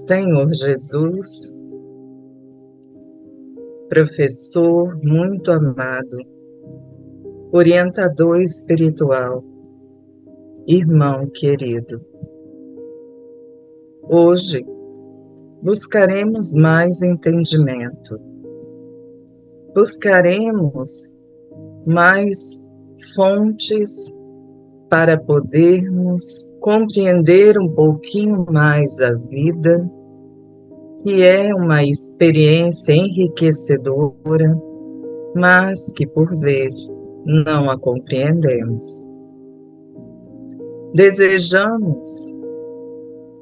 Senhor Jesus, professor muito amado, orientador espiritual, irmão querido, hoje buscaremos mais entendimento, buscaremos mais fontes para podermos compreender um pouquinho mais a vida, que é uma experiência enriquecedora, mas que por vezes não a compreendemos. Desejamos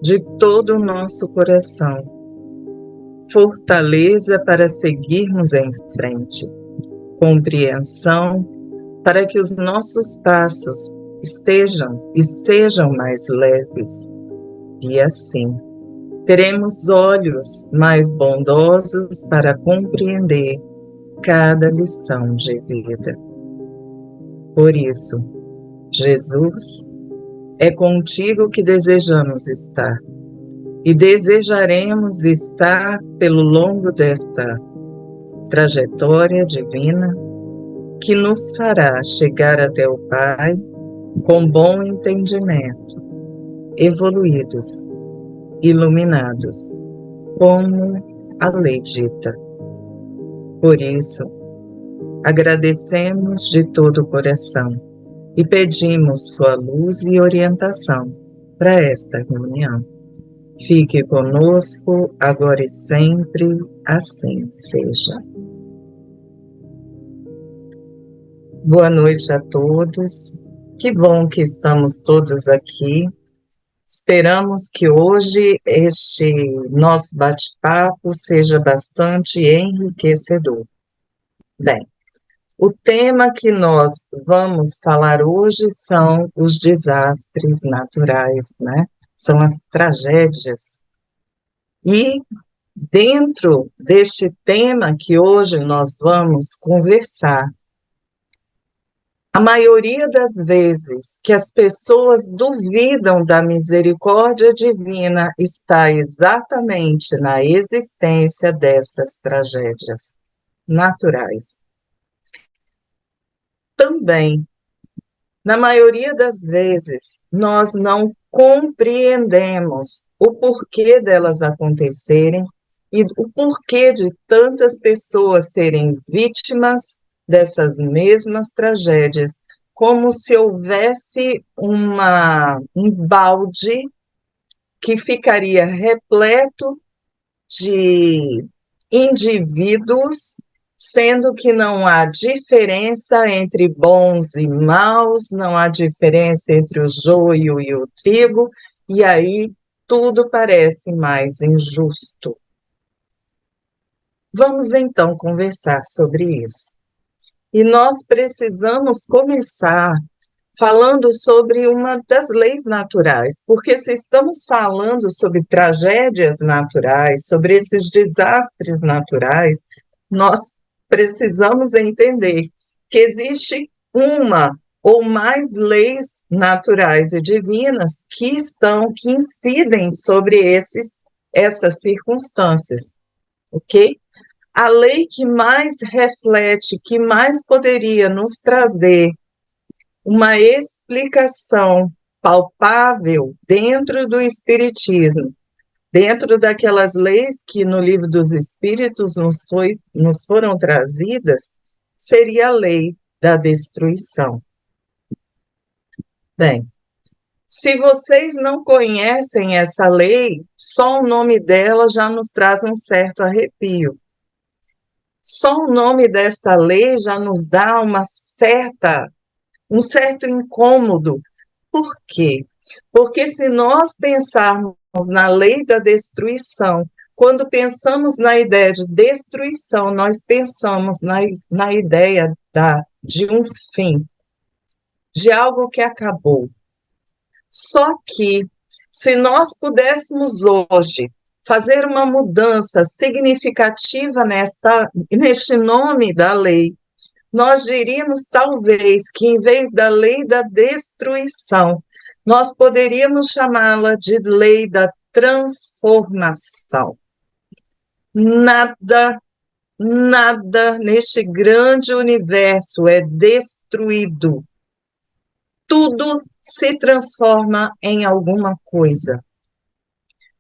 de todo o nosso coração fortaleza para seguirmos em frente, compreensão para que os nossos passos estejam e sejam mais leves, e assim teremos olhos mais bondosos para compreender cada lição de vida. Por isso, Jesus, é contigo que desejamos estar, e desejaremos estar pelo longo desta trajetória divina que nos fará chegar até o Pai com bom entendimento, evoluídos, iluminados, como a lei dita. Por isso, agradecemos de todo o coração e pedimos sua luz e orientação para esta reunião. Fique conosco agora e sempre, assim seja. Boa noite a todos, que bom que estamos todos aqui. Esperamos que hoje este nosso bate-papo seja bastante enriquecedor. Bem, o tema que nós vamos falar hoje são os desastres naturais, né? São as tragédias. E dentro deste tema que hoje nós vamos conversar, a maioria das vezes que as pessoas duvidam da misericórdia divina está exatamente na existência dessas tragédias naturais. Também, na maioria das vezes, nós não compreendemos o porquê delas acontecerem e o porquê de tantas pessoas serem vítimas dessas mesmas tragédias, como se houvesse um balde que ficaria repleto de indivíduos, sendo que não há diferença entre bons e maus, não há diferença entre o joio e o trigo, e aí tudo parece mais injusto. Vamos então conversar sobre isso. E nós precisamos começar falando sobre uma das leis naturais, porque se estamos falando sobre tragédias naturais, sobre esses desastres naturais, nós precisamos entender que existe uma ou mais leis naturais e divinas que incidem sobre essas circunstâncias, ok? A lei que mais reflete, que mais poderia nos trazer uma explicação palpável dentro do Espiritismo, dentro daquelas leis que no Livro dos Espíritos nos foram trazidas, seria a lei da destruição. Bem, se vocês não conhecem essa lei, só o nome dela já nos traz um certo arrepio. Só o nome dessa lei já nos dá um certo incômodo. Por quê? Porque se nós pensarmos na lei da destruição, quando pensamos na ideia de destruição, nós pensamos na ideia de um fim, de algo que acabou. Só que, se nós pudéssemos hoje fazer uma mudança significativa neste nome da lei, nós diríamos talvez que em vez da lei da destruição, nós poderíamos chamá-la de lei da transformação. Nada neste grande universo é destruído. Tudo se transforma em alguma coisa.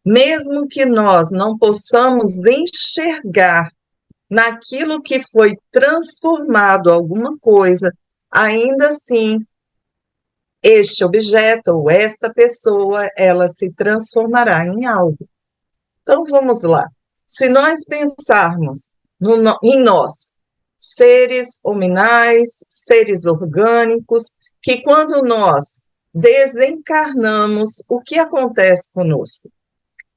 Mesmo que nós não possamos enxergar naquilo que foi transformado alguma coisa, ainda assim, este objeto ou esta pessoa, ela se transformará em algo. Então, vamos lá. Se nós pensarmos em nós, seres hominais, seres orgânicos, que quando nós desencarnamos, o que acontece conosco?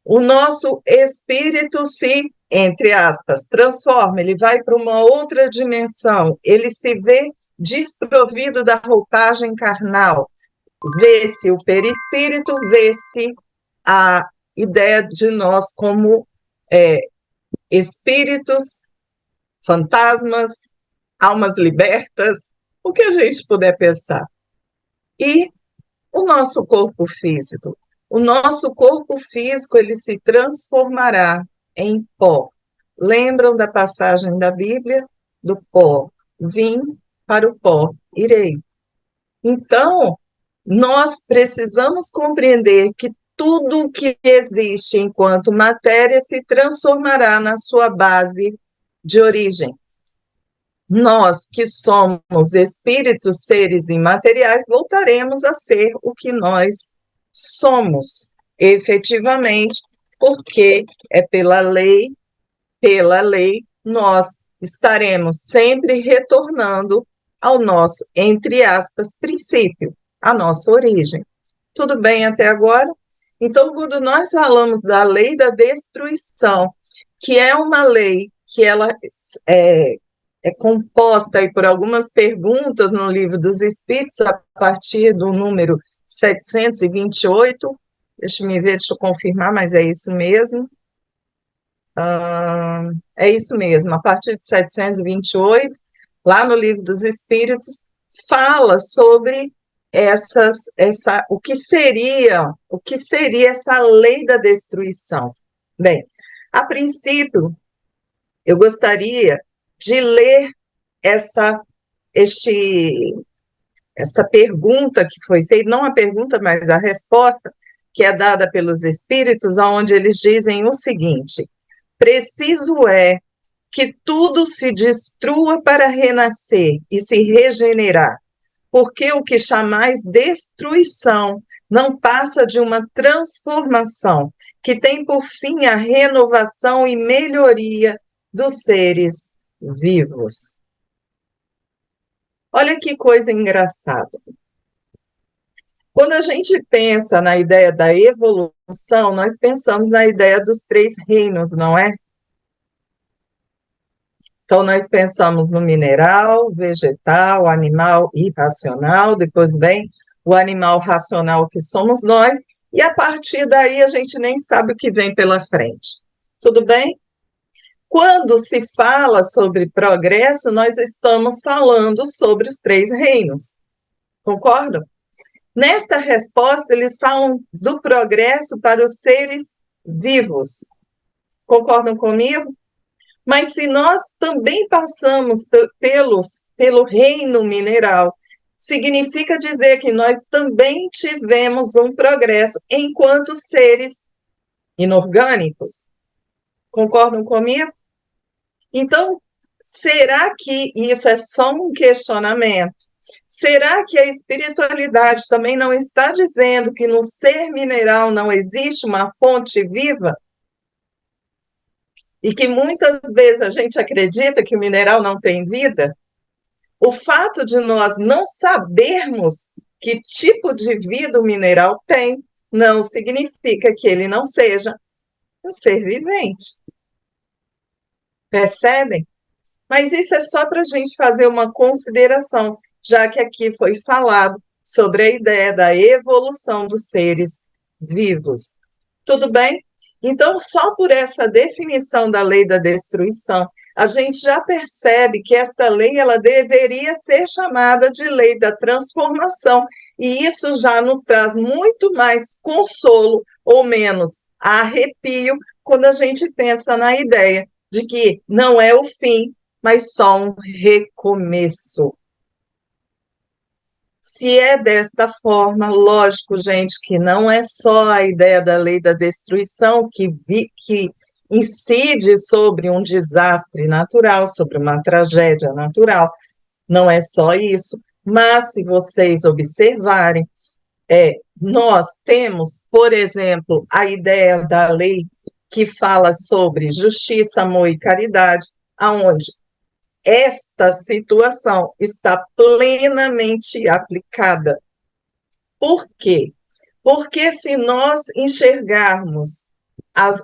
O nosso espírito se, entre aspas, transforma, ele vai para uma outra dimensão, ele se vê desprovido da roupagem carnal, vê-se o perispírito, vê-se a ideia de nós como espíritos, fantasmas, almas libertas, o que a gente puder pensar. E o nosso corpo físico? O nosso corpo físico, ele se transformará em pó. Lembram da passagem da Bíblia? Do pó vim, para o pó irei. Então, nós precisamos compreender que tudo que existe enquanto matéria se transformará na sua base de origem. Nós, que somos espíritos, seres imateriais, voltaremos a ser o que nós somos, efetivamente, porque é pela lei, nós estaremos sempre retornando ao nosso, entre aspas, princípio, a nossa origem. Tudo bem até agora? Então, quando nós falamos da lei da destruição, que é uma lei que ela é composta aí por algumas perguntas no Livro dos Espíritos, a partir do número 728, deixa eu confirmar, mas é isso mesmo. É isso mesmo, a partir de 728, lá no Livro dos Espíritos, fala sobre o que seria essa lei da destruição. Bem, a princípio, eu gostaria de ler esta pergunta que foi feita, não a pergunta, mas a resposta que é dada pelos espíritos, onde eles dizem o seguinte: preciso é que tudo se destrua para renascer e se regenerar, porque o que chamais destruição não passa de uma transformação que tem por fim a renovação e melhoria dos seres vivos. Olha que coisa engraçada. Quando a gente pensa na ideia da evolução, nós pensamos na ideia dos 3 reinos, não é? Então, nós pensamos no mineral, vegetal, animal e racional, depois vem o animal racional que somos nós, e a partir daí a gente nem sabe o que vem pela frente. Tudo bem? Quando se fala sobre progresso, nós estamos falando sobre os 3 reinos. Concordam? Nesta resposta, eles falam do progresso para os seres vivos. Concordam comigo? Mas se nós também passamos pelo reino mineral, significa dizer que nós também tivemos um progresso enquanto seres inorgânicos. Concordam comigo? Então, será que isso é só um questionamento? Será que a espiritualidade também não está dizendo que no ser mineral não existe uma fonte viva? E que muitas vezes a gente acredita que o mineral não tem vida? O fato de nós não sabermos que tipo de vida o mineral tem, não significa que ele não seja um ser vivente. Percebem? Mas isso é só para a gente fazer uma consideração, já que aqui foi falado sobre a ideia da evolução dos seres vivos. Tudo bem? Então, só por essa definição da lei da destruição, a gente já percebe que esta lei ela deveria ser chamada de lei da transformação, e isso já nos traz muito mais consolo ou menos arrepio quando a gente pensa na ideia de que não é o fim, mas só um recomeço. Se é desta forma, lógico, gente, que não é só a ideia da lei da destruição que incide sobre um desastre natural, sobre uma tragédia natural, não é só isso, mas se vocês observarem, nós temos, por exemplo, a ideia da lei que fala sobre justiça, amor e caridade, aonde esta situação está plenamente aplicada. Por quê? Porque se nós enxergarmos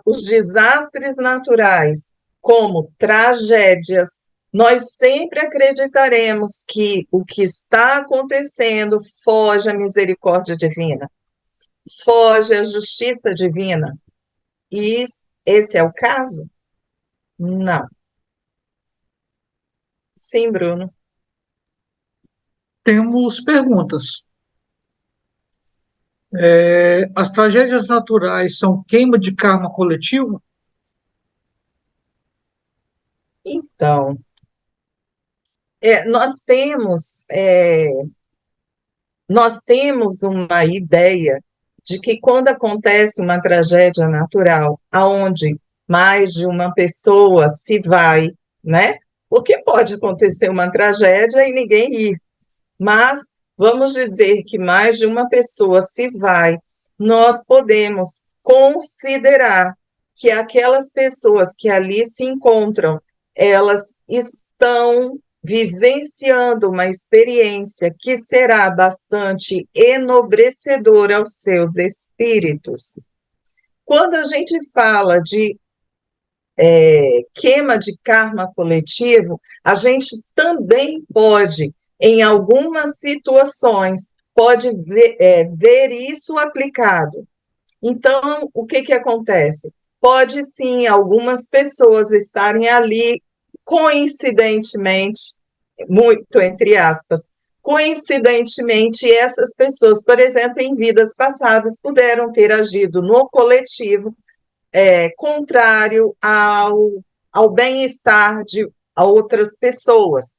os desastres naturais como tragédias, nós sempre acreditaremos que o que está acontecendo foge à misericórdia divina, foge à justiça divina. E esse é o caso? Não. Sim, Bruno. Temos perguntas. As tragédias naturais são queima de karma coletivo? Então, nós temos uma ideia de que quando acontece uma tragédia natural, aonde mais de uma pessoa se vai, né? Porque pode acontecer uma tragédia e ninguém ir, mas vamos dizer que mais de uma pessoa se vai, nós podemos considerar que aquelas pessoas que ali se encontram, elas estão vivenciando uma experiência que será bastante enobrecedora aos seus espíritos. Quando a gente fala de queima de karma coletivo, a gente também pode, em algumas situações, pode ver isso aplicado. Então, o que acontece? Pode sim algumas pessoas estarem ali coincidentemente, muito entre aspas, coincidentemente, essas pessoas, por exemplo, em vidas passadas, puderam ter agido no coletivo contrário ao bem-estar de outras pessoas.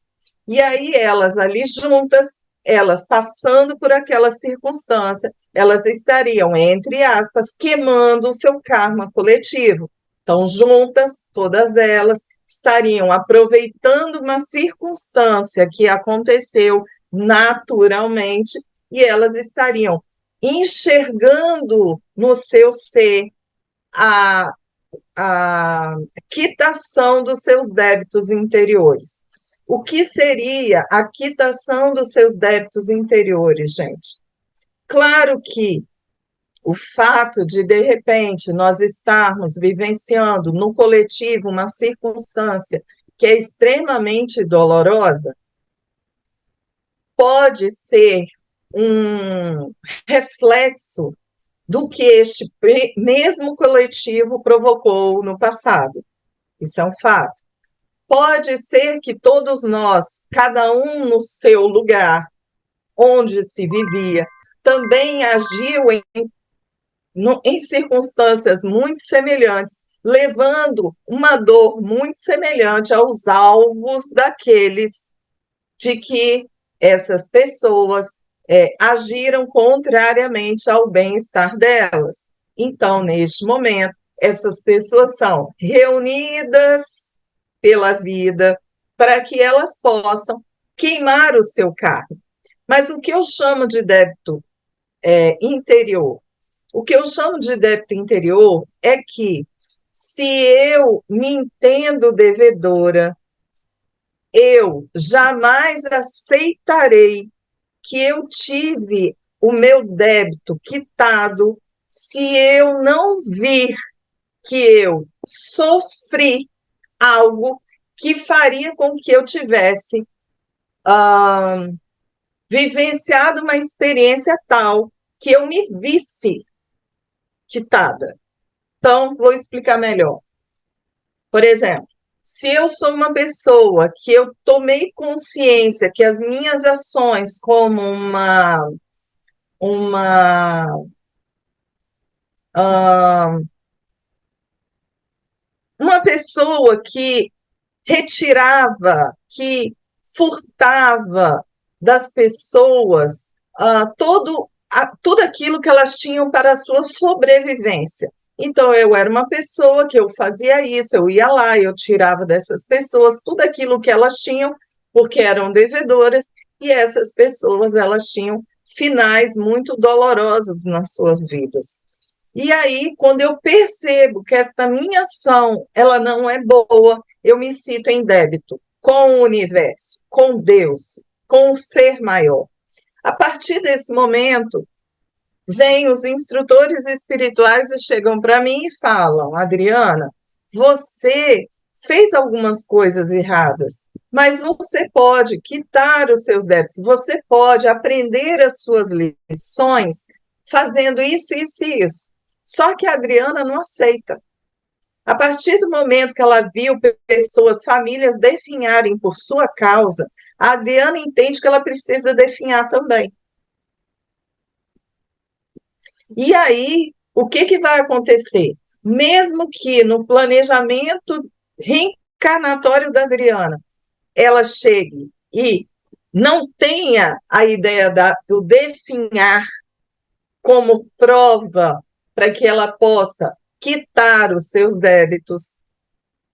E aí elas ali juntas, elas passando por aquela circunstância, elas estariam, entre aspas, queimando o seu karma coletivo. Então, juntas, todas elas estariam aproveitando uma circunstância que aconteceu naturalmente e elas estariam enxergando no seu ser a, a quitação dos seus débitos interiores. O que seria a quitação dos seus débitos interiores, gente? Claro que o fato de repente, nós estarmos vivenciando no coletivo uma circunstância que é extremamente dolorosa, pode ser um reflexo do que este mesmo coletivo provocou no passado. Isso é um fato. Pode ser que todos nós, cada um no seu lugar, onde se vivia, também agiu em circunstâncias muito semelhantes, levando uma dor muito semelhante aos alvos daqueles de que essas pessoas agiram contrariamente ao bem-estar delas. Então, neste momento, essas pessoas são reunidas pela vida para que elas possam queimar o seu karma. Mas o que eu chamo de débito interior? O que eu chamo de débito interior é que, se eu me entendo devedora, eu jamais aceitarei que eu tive o meu débito quitado se eu não vir que eu sofri algo que faria com que eu tivesse vivenciado uma experiência tal que eu me visse quitada. Então, vou explicar melhor. Por exemplo, se eu sou uma pessoa que eu tomei consciência que as minhas ações como uma uma pessoa que retirava, que furtava das pessoas tudo aquilo que elas tinham para a sua sobrevivência. Então, eu era uma pessoa que eu fazia isso, eu ia lá, eu tirava dessas pessoas tudo aquilo que elas tinham, porque eram devedoras, e essas pessoas, elas tinham finais muito dolorosos nas suas vidas. E aí, quando eu percebo que esta minha ação, ela não é boa, eu me sinto em débito com o universo, com Deus, com o ser maior. A partir desse momento, vêm os instrutores espirituais e chegam para mim e falam: Adriana, você fez algumas coisas erradas, mas você pode quitar os seus débitos, você pode aprender as suas lições fazendo isso, isso e isso. Só que a Adriana não aceita. A partir do momento que ela viu pessoas, famílias definharem por sua causa, a Adriana entende que ela precisa definhar também. E aí, o que vai acontecer? Mesmo que no planejamento reencarnatório da Adriana, ela chegue e não tenha a ideia do definhar como prova para que ela possa quitar os seus débitos,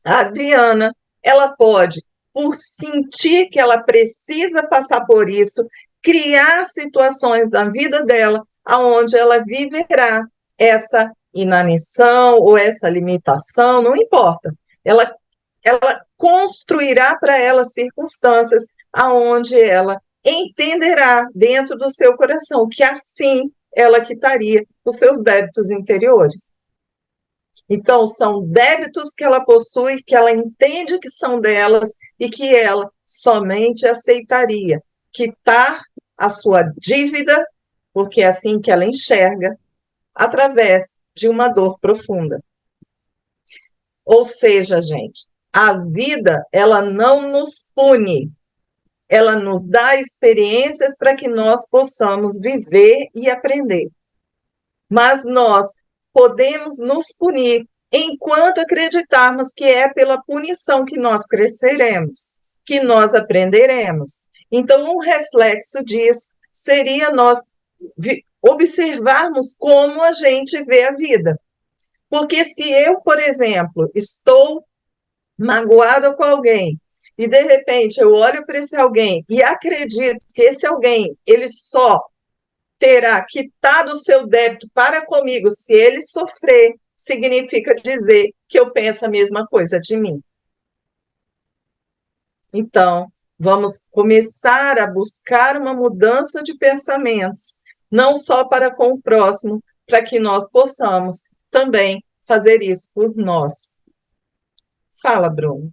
a Adriana, ela pode, por sentir que ela precisa passar por isso, criar situações na vida dela aonde ela viverá essa inanição ou essa limitação, não importa. Ela construirá para ela circunstâncias aonde ela entenderá dentro do seu coração que assim ela quitaria os seus débitos interiores. Então, são débitos que ela possui, que ela entende que são delas e que ela somente aceitaria quitar a sua dívida, porque é assim que ela enxerga, através de uma dor profunda. Ou seja, gente, a vida, ela não nos pune, ela nos dá experiências para que nós possamos viver e aprender. Mas nós podemos nos punir enquanto acreditarmos que é pela punição que nós cresceremos, que nós aprenderemos. Então, um reflexo disso seria nós observarmos como a gente vê a vida. Porque se eu, por exemplo, estou magoada com alguém e de repente eu olho para esse alguém e acredito que esse alguém ele só terá quitado o seu débito para comigo se ele sofrer, significa dizer que eu penso a mesma coisa de mim. Então, vamos começar a buscar uma mudança de pensamentos, não só para com o próximo, para que nós possamos também fazer isso por nós. Fala, Bruno.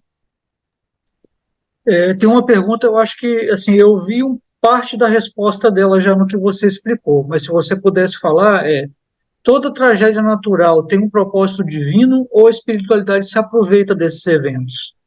Tem uma pergunta, eu acho que assim, eu vi parte da resposta dela já no que você explicou, mas se você pudesse falar, toda tragédia natural tem um propósito divino ou a espiritualidade se aproveita desses eventos?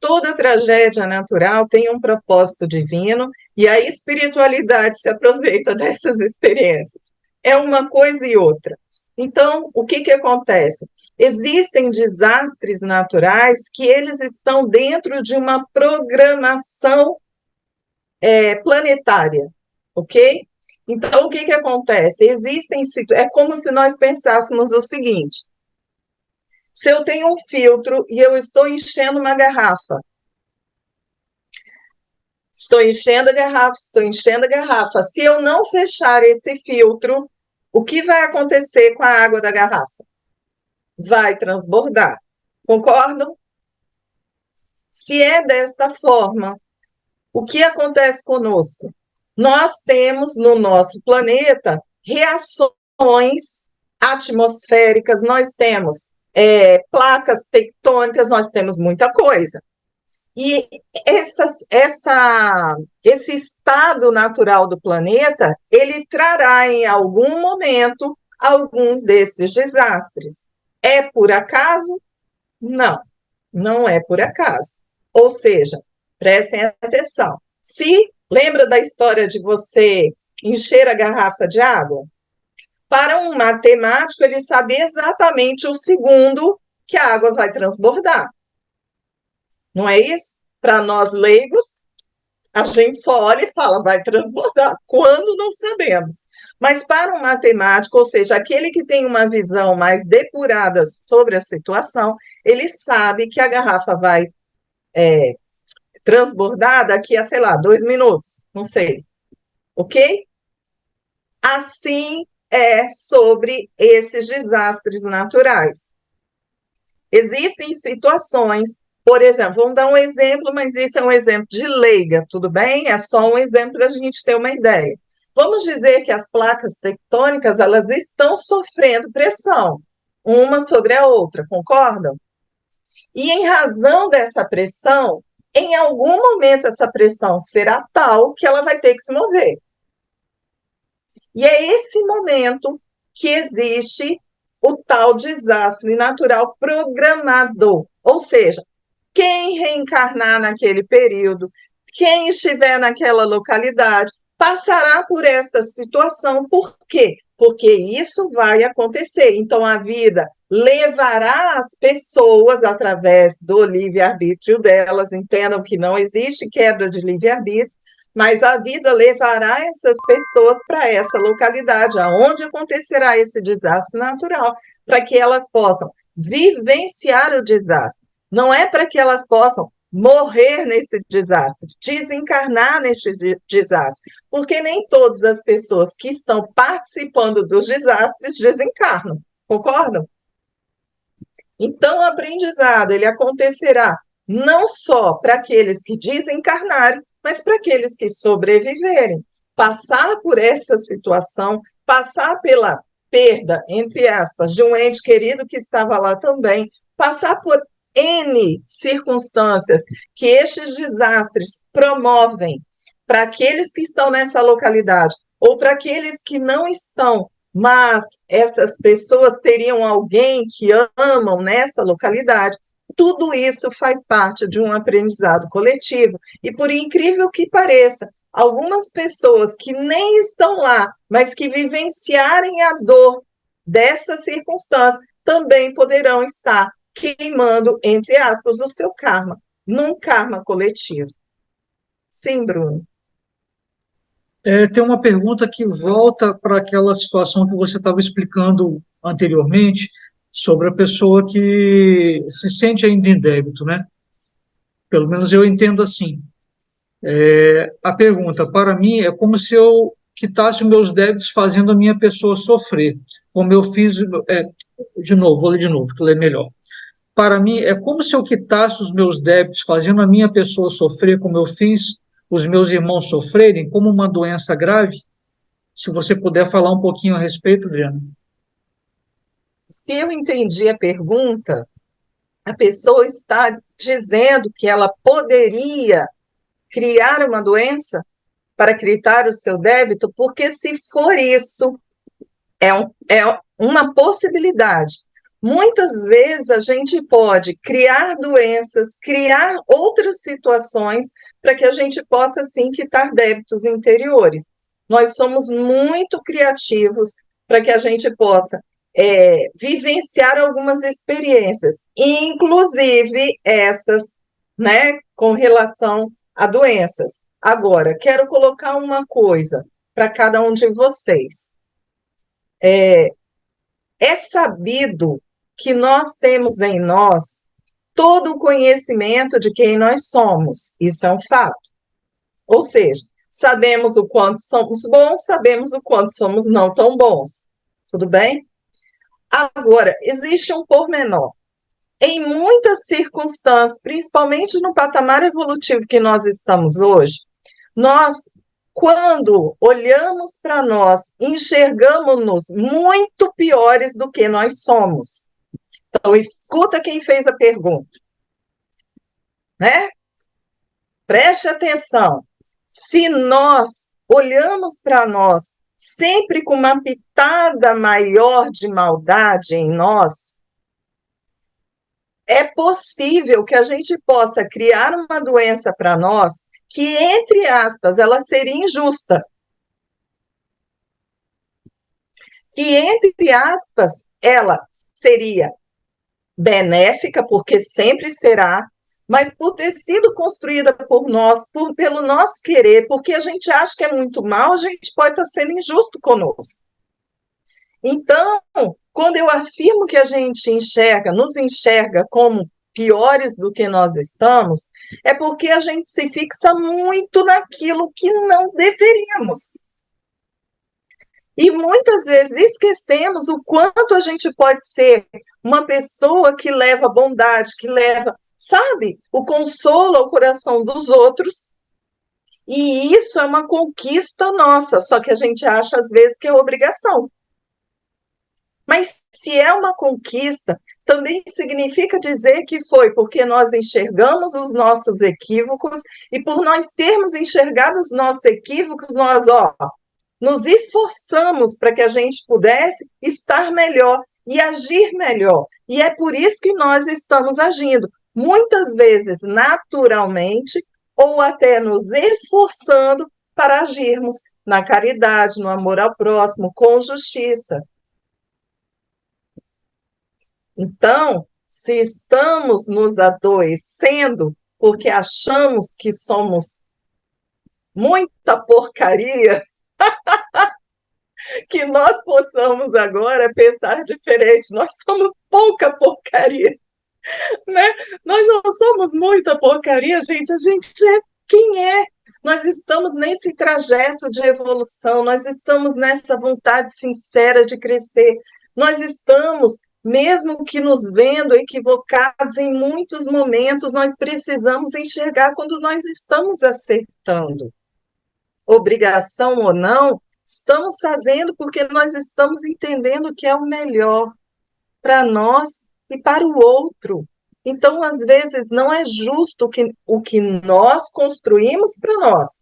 Toda tragédia natural tem um propósito divino e a espiritualidade se aproveita dessas experiências. É uma coisa e outra. Então, o que acontece? Existem desastres naturais que eles estão dentro de uma programação planetária, ok? Então, o que acontece? É como se nós pensássemos o seguinte: se eu tenho um filtro e eu estou enchendo uma garrafa, estou enchendo a garrafa, estou enchendo a garrafa. Se eu não fechar esse filtro, o que vai acontecer com a água da garrafa? Vai transbordar. Concordam? Se é desta forma, o que acontece conosco? Nós temos no nosso planeta reações atmosféricas, nós temos placas tectônicas, nós temos muita coisa. E esse estado natural do planeta, ele trará em algum momento algum desses desastres. É por acaso? Não, não é por acaso. Ou seja, prestem atenção. Se lembra da história de você encher a garrafa de água? Para um matemático, ele sabe exatamente o segundo que a água vai transbordar. Não é isso? Para nós leigos, a gente só olha e fala, vai transbordar. Quando não sabemos. Mas para um matemático, ou seja, aquele que tem uma visão mais depurada sobre a situação, ele sabe que a garrafa vai transbordar daqui a, sei lá, 2 minutos, não sei. Ok? Assim é sobre esses desastres naturais. Existem situações, por exemplo, vamos dar um exemplo, mas isso é um exemplo de leiga, tudo bem? É só um exemplo para a gente ter uma ideia. Vamos dizer que as placas tectônicas elas estão sofrendo pressão, uma sobre a outra, concordam? E em razão dessa pressão, em algum momento essa pressão será tal que ela vai ter que se mover. E é esse momento que existe o tal desastre natural programado. Ou seja, quem reencarnar naquele período, quem estiver naquela localidade, passará por esta situação. Por quê? Porque isso vai acontecer. Então, a vida levará as pessoas através do livre-arbítrio delas. Entendam que não existe quebra de livre-arbítrio, mas a vida levará essas pessoas para essa localidade, aonde acontecerá esse desastre natural, para que elas possam vivenciar o desastre. Não é para que elas possam morrer nesse desastre, desencarnar neste desastre, porque nem todas as pessoas que estão participando dos desastres desencarnam, concordam? Então, o aprendizado ele acontecerá não só para aqueles que desencarnarem, mas para aqueles que sobreviverem. Passar por essa situação, passar pela perda, entre aspas, de um ente querido que estava lá também, passar por N circunstâncias que estes desastres promovem para aqueles que estão nessa localidade ou para aqueles que não estão, mas essas pessoas teriam alguém que amam nessa localidade. Tudo isso faz parte de um aprendizado coletivo. E por incrível que pareça, algumas pessoas que nem estão lá, mas que vivenciarem a dor dessa circunstância, também poderão estar queimando, entre aspas, o seu karma, num karma coletivo. Sim, Bruno. Tem uma pergunta que volta para aquela situação que você estava explicando anteriormente, sobre a pessoa que se sente ainda em débito, né? Pelo menos eu entendo assim. A pergunta, para mim, é como se eu quitasse os meus débitos fazendo a minha pessoa sofrer, como eu fiz. De novo, vou ler de novo, que ler melhor. Para mim, é como se eu quitasse os meus débitos fazendo a minha pessoa sofrer, como eu fiz os meus irmãos sofrerem, como uma doença grave. Se você puder falar um pouquinho a respeito, Adriana. Se eu entendi a pergunta, a pessoa está dizendo que ela poderia criar uma doença para quitar o seu débito, porque se for isso, é uma possibilidade. Muitas vezes a gente pode criar doenças, criar outras situações para que a gente possa, sim, quitar débitos interiores. Nós somos muito criativos para que a gente possa vivenciar algumas experiências, inclusive essas, né, com relação a doenças. Agora, quero colocar uma coisa para cada um de vocês. É sabido que nós temos em nós todo o conhecimento de quem nós somos. Isso é um fato. Ou seja, sabemos o quanto somos bons, sabemos o quanto somos não tão bons. Tudo bem? Agora, existe um pormenor. Em muitas circunstâncias, principalmente no patamar evolutivo que nós estamos hoje, nós, quando olhamos para nós, enxergamos-nos muito piores do que nós somos. Então, escuta quem fez a pergunta, né? Preste atenção. Se nós olhamos para nós sempre com uma pitada maior de maldade em nós, é possível que a gente possa criar uma doença para nós que, entre aspas, ela seria injusta. que, entre aspas, ela seria benéfica, porque sempre será, mas por ter sido construída por nós, pelo nosso querer, porque a gente acha que é muito mal, a gente pode estar sendo injusto conosco. Então, quando eu afirmo que a gente nos enxerga como piores do que nós estamos, é porque a gente se fixa muito naquilo que não deveríamos. E muitas vezes esquecemos o quanto a gente pode ser uma pessoa que leva bondade, que leva, sabe, o consolo ao coração dos outros. E isso é uma conquista nossa, só que a gente acha às vezes que é obrigação. Mas se é uma conquista, também significa dizer que foi porque nós enxergamos os nossos equívocos e por nós termos enxergado os nossos equívocos, nós, nos esforçamos para que a gente pudesse estar melhor e agir melhor. E é por isso que nós estamos agindo, muitas vezes naturalmente, ou até nos esforçando para agirmos na caridade, no amor ao próximo, com justiça. Então, se estamos nos adoecendo porque achamos que somos muita porcaria, que nós possamos agora pensar diferente. Nós somos pouca porcaria, né? Nós não somos muita porcaria, gente. A gente é quem é. Nós estamos nesse trajeto de evolução, nós estamos nessa vontade sincera de crescer, nós estamos, mesmo que nos vendo equivocados em muitos momentos, nós precisamos enxergar quando nós estamos acertando. Obrigação ou não, estamos fazendo porque nós estamos entendendo que é o melhor para nós e para o outro. Então, às vezes, não é justo o que nós construímos para nós,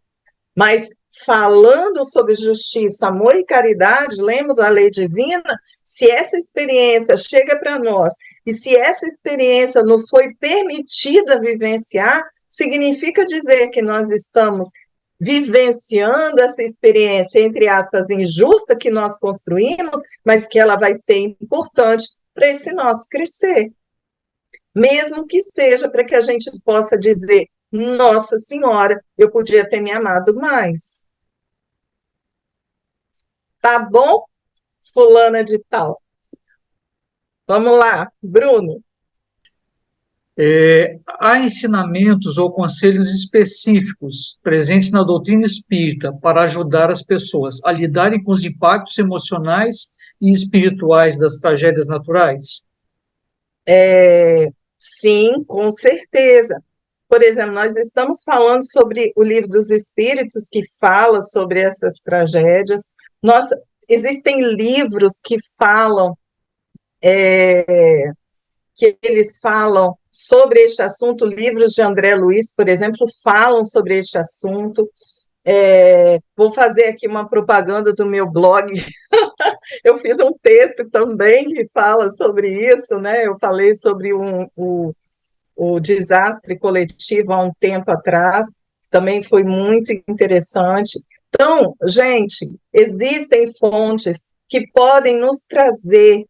mas falando sobre justiça, amor e caridade, lembra da lei divina? Se essa experiência chega para nós e se essa experiência nos foi permitida vivenciar, significa dizer que nós estamos vivenciando essa experiência, entre aspas, injusta que nós construímos, mas que ela vai ser importante para esse nosso crescer. Mesmo que seja para que a gente possa dizer, Nossa Senhora, eu podia ter me amado mais. Tá bom, fulana de tal? Vamos lá, Bruno. Há ensinamentos ou conselhos específicos presentes na doutrina espírita para ajudar as pessoas a lidarem com os impactos emocionais e espirituais das tragédias naturais? Sim, com certeza. Por exemplo, nós estamos falando sobre o Livro dos Espíritos, que fala sobre essas tragédias. Existem livros que eles falam sobre este assunto, livros de André Luiz, por exemplo, falam sobre este assunto. Vou fazer aqui uma propaganda do meu blog. Eu fiz um texto também que fala sobre isso, né? Eu falei sobre o desastre coletivo há um tempo atrás, também foi muito interessante. Então, gente, existem fontes que podem nos trazer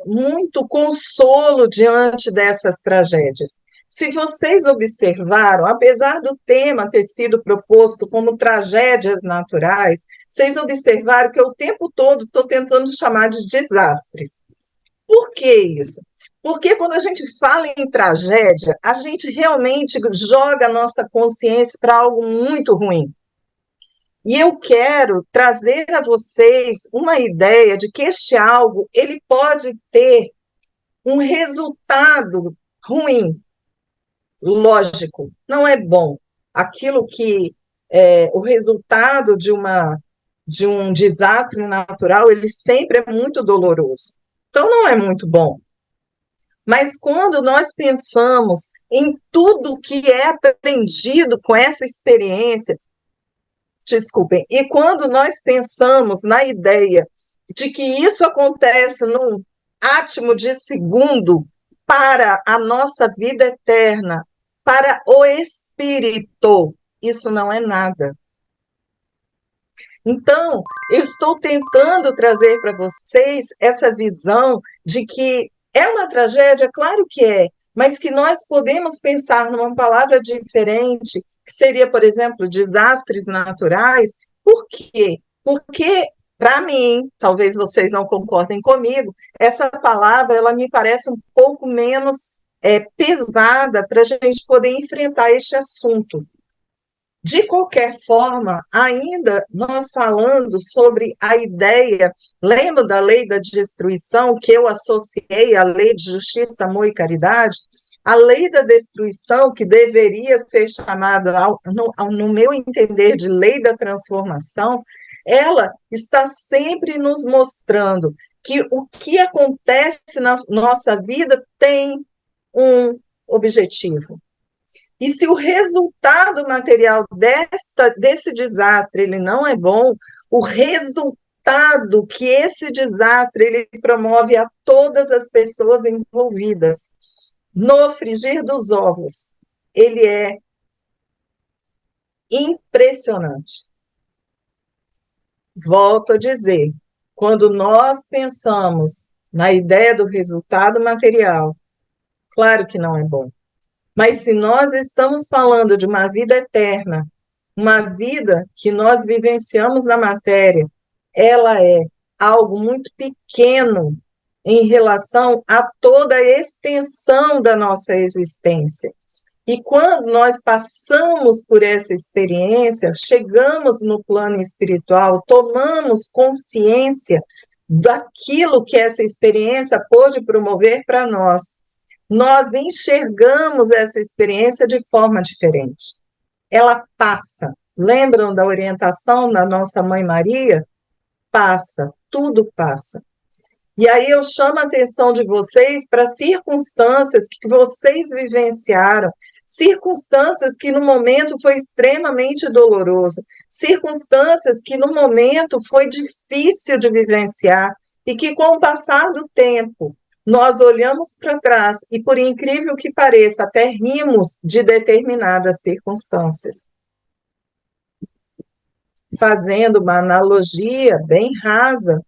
muito consolo diante dessas tragédias. Se vocês observaram, apesar do tema ter sido proposto como tragédias naturais, vocês observaram que eu o tempo todo estou tentando chamar de desastres. Por que isso? Porque quando a gente fala em tragédia, a gente realmente joga a nossa consciência para algo muito ruim. E eu quero trazer a vocês uma ideia de que este algo ele pode ter um resultado ruim, lógico, não é bom. Aquilo que o resultado de um desastre natural, ele sempre é muito doloroso. Então não é muito bom. Mas quando nós pensamos em tudo que é aprendido com essa experiência, desculpem, e quando nós pensamos na ideia de que isso acontece num átimo de segundo para a nossa vida eterna, para o espírito, isso não é nada. Então, eu estou tentando trazer para vocês essa visão de que é uma tragédia, claro que é, mas que nós podemos pensar numa palavra diferente, que seria, por exemplo, desastres naturais. Por quê? Porque, para mim, talvez vocês não concordem comigo, essa palavra ela me parece um pouco menos pesada para a gente poder enfrentar este assunto. De qualquer forma, ainda nós falando sobre a ideia, lembra da lei da destruição, que eu associei à lei de justiça, amor e caridade? A lei da destruição, que deveria ser chamada, no meu entender, de lei da transformação, ela está sempre nos mostrando que o que acontece na nossa vida tem um objetivo. E se o resultado material desse desastre ele não é bom, o resultado que esse desastre ele promove a todas as pessoas envolvidas no frigir dos ovos, ele é impressionante. Volto a dizer, quando nós pensamos na ideia do resultado material, claro que não é bom. Mas se nós estamos falando de uma vida eterna, uma vida que nós vivenciamos na matéria, ela é algo muito pequeno em relação a toda a extensão da nossa existência. E quando nós passamos por essa experiência, chegamos no plano espiritual, tomamos consciência daquilo que essa experiência pôde promover para nós, nós enxergamos essa experiência de forma diferente. Ela passa. Lembram da orientação da nossa Mãe Maria? Passa, tudo passa. E aí eu chamo a atenção de vocês para circunstâncias que vocês vivenciaram, circunstâncias que no momento foi extremamente doloroso, circunstâncias que no momento foi difícil de vivenciar e que com o passar do tempo nós olhamos para trás e, por incrível que pareça, até rimos de determinadas circunstâncias. Fazendo uma analogia bem rasa,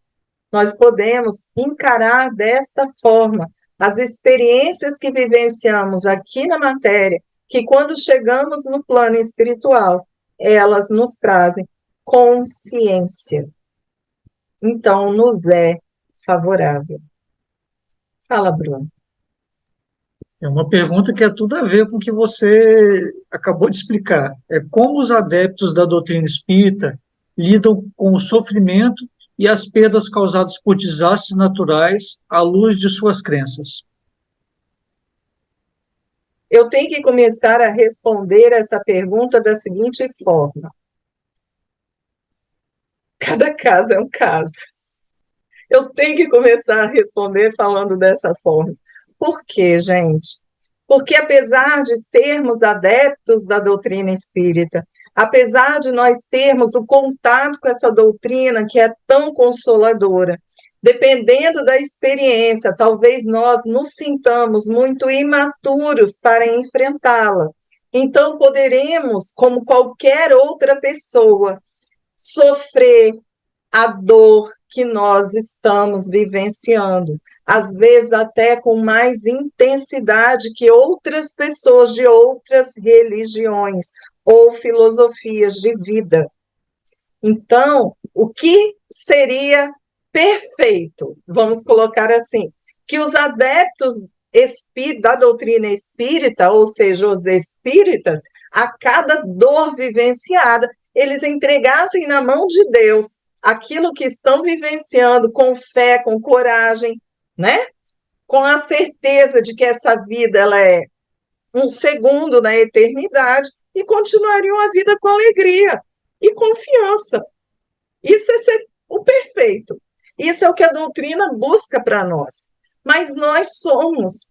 nós podemos encarar desta forma as experiências que vivenciamos aqui na matéria, que quando chegamos no plano espiritual, elas nos trazem consciência. Então, nos é favorável. Fala, Bruno. É uma pergunta que é tudo a ver com o que você acabou de explicar. É como os adeptos da doutrina espírita lidam com o sofrimento e as perdas causadas por desastres naturais à luz de suas crenças. Eu tenho que começar a responder essa pergunta da seguinte forma: cada caso é um caso. Eu tenho que começar a responder falando dessa forma. Por quê, gente? Porque apesar de sermos adeptos da doutrina espírita, apesar de nós termos o contato com essa doutrina que é tão consoladora, dependendo da experiência, talvez nós nos sintamos muito imaturos para enfrentá-la. Então, poderemos, como qualquer outra pessoa, sofrer a dor que nós estamos vivenciando, às vezes até com mais intensidade que outras pessoas de outras religiões ou filosofias de vida. Então, o que seria perfeito, vamos colocar assim, que os adeptos da doutrina espírita, ou seja, os espíritas, a cada dor vivenciada, eles entregassem na mão de Deus aquilo que estão vivenciando com fé, com coragem, né? Com a certeza de que essa vida ela é um segundo na eternidade e continuariam a vida com alegria e confiança. Isso é ser o perfeito. Isso é o que a doutrina busca para nós. Mas nós somos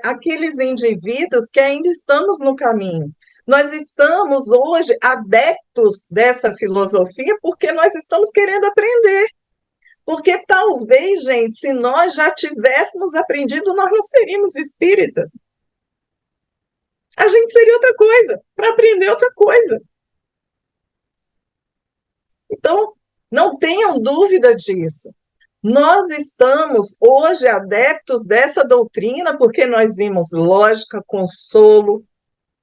aqueles indivíduos que ainda estamos no caminho. Nós estamos hoje adeptos dessa filosofia porque nós estamos querendo aprender. Porque talvez, gente, se nós já tivéssemos aprendido, nós não seríamos espíritas. A gente seria outra coisa, para aprender outra coisa. Então, não tenham dúvida disso. Nós estamos hoje adeptos dessa doutrina porque nós vimos lógica, consolo,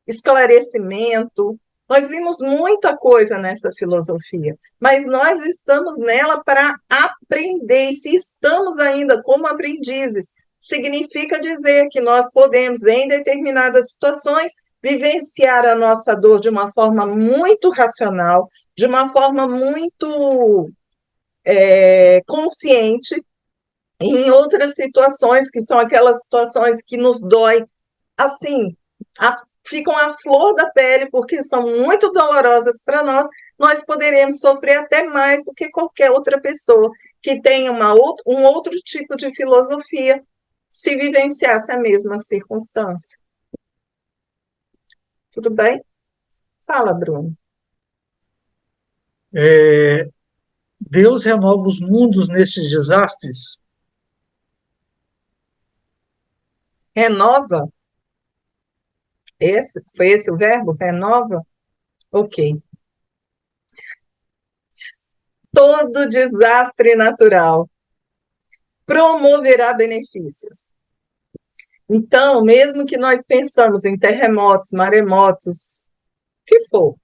esclarecimento, nós vimos muita coisa nessa filosofia, mas nós estamos nela para aprender, e se estamos ainda como aprendizes, significa dizer que nós podemos, em determinadas situações, vivenciar a nossa dor de uma forma muito racional, de uma forma muito consciente, e em outras situações, que são aquelas situações que nos dói, assim, ficam à flor da pele, porque são muito dolorosas para nós, nós poderemos sofrer até mais do que qualquer outra pessoa que tenha um outro tipo de filosofia, se vivenciasse a mesma circunstância. Tudo bem? Fala, Bruno. Deus renova os mundos nesses desastres? Renova? Foi esse o verbo? Renova? Ok. Todo desastre natural promoverá benefícios. Então, mesmo que nós pensamos em terremotos, maremotos, o que for,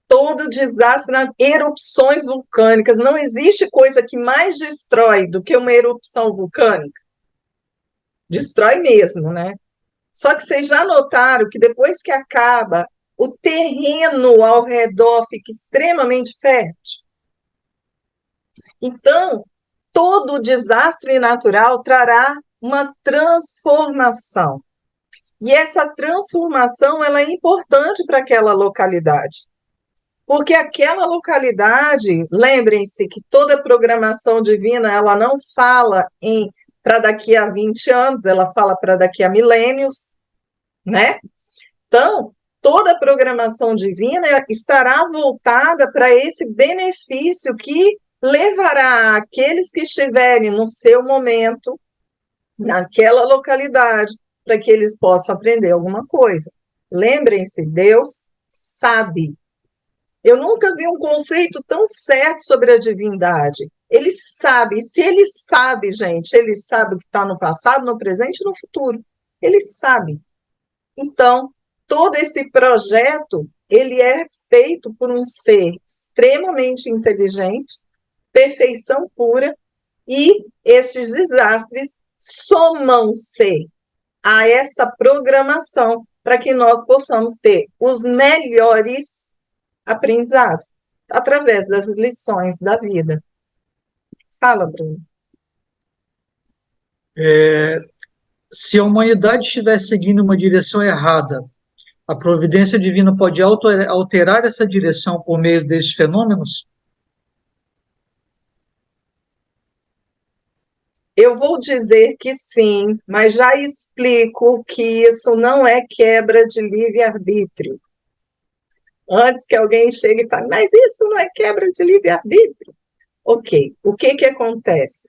todo desastre, erupções vulcânicas, não existe coisa que mais destrói do que uma erupção vulcânica. Destrói mesmo, né? Só que vocês já notaram que depois que acaba, o terreno ao redor fica extremamente fértil. Então, todo desastre natural trará uma transformação. E essa transformação ela é importante para aquela localidade. Porque aquela localidade, lembrem-se que toda programação divina, ela não fala para daqui a 20 anos, ela fala para daqui a milênios, né? Então, toda a programação divina estará voltada para esse benefício que levará aqueles que estiverem no seu momento, naquela localidade, para que eles possam aprender alguma coisa. Lembrem-se, Deus sabe. Eu nunca vi um conceito tão certo sobre a divindade. Ele sabe, e se ele sabe, gente, ele sabe o que está no passado, no presente e no futuro. Ele sabe. Então, todo esse projeto, ele é feito por um ser extremamente inteligente, perfeição pura, e esses desastres somam-se a essa programação para que nós possamos ter os melhores aprendizados através das lições da vida. Fala, Bruno. Se a humanidade estiver seguindo uma direção errada, a providência divina pode alterar essa direção por meio desses fenômenos? Eu vou dizer que sim, mas já explico que isso não é quebra de livre-arbítrio. Antes que alguém chegue e fale, mas isso não é quebra de livre-arbítrio? Ok, o que acontece?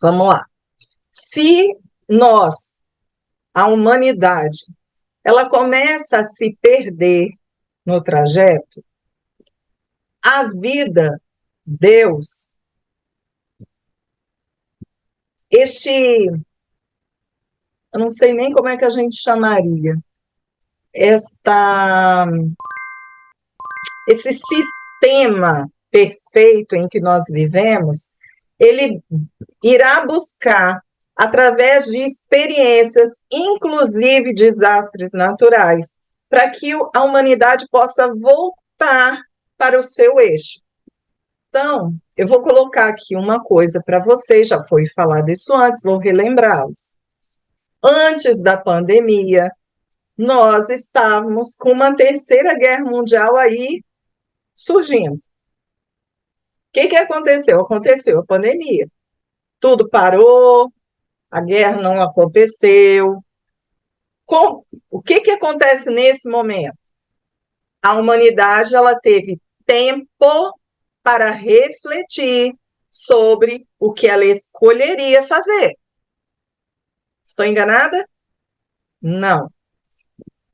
Vamos lá. Se nós, a humanidade, ela começa a se perder no trajeto, a vida, Deus, eu não sei nem como é que a gente chamaria, esse sistema perfeito em que nós vivemos, ele irá buscar, através de experiências, inclusive desastres naturais, para que a humanidade possa voltar para o seu eixo. Então, eu vou colocar aqui uma coisa para vocês, já foi falado isso antes, vou relembrá-los. Antes da pandemia, nós estávamos com uma terceira guerra mundial aí surgindo. O que aconteceu? Aconteceu a pandemia. Tudo parou, a guerra não aconteceu. O que acontece nesse momento? A humanidade ela teve tempo para refletir sobre o que ela escolheria fazer. Estou enganada? Não.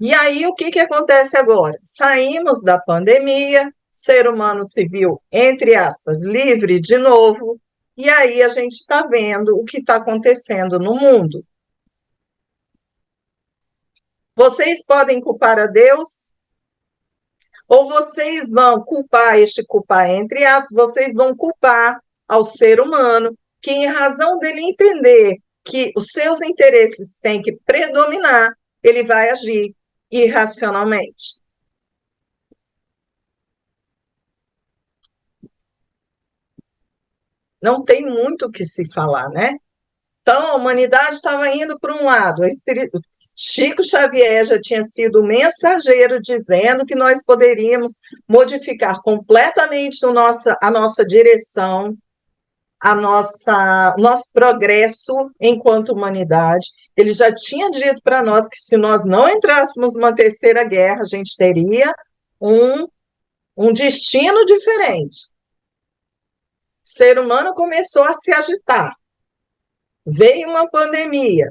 E aí, o que que acontece agora? Saímos da pandemia, ser humano se viu, entre aspas, livre de novo, e aí a gente está vendo o que está acontecendo no mundo. Vocês podem culpar a Deus? Ou vocês vão culpar, este culpar entre aspas, vocês vão culpar ao ser humano, que em razão dele entender que os seus interesses têm que predominar, ele vai agir irracionalmente. Não tem muito o que se falar, né? Então, a humanidade estava indo para um lado. Chico Xavier já tinha sido o mensageiro dizendo que nós poderíamos modificar completamente a nossa direção, o nosso progresso enquanto humanidade. Ele já tinha dito para nós que se nós não entrássemos numa terceira guerra, a gente teria um, um destino diferente. O ser humano começou a se agitar. Veio uma pandemia.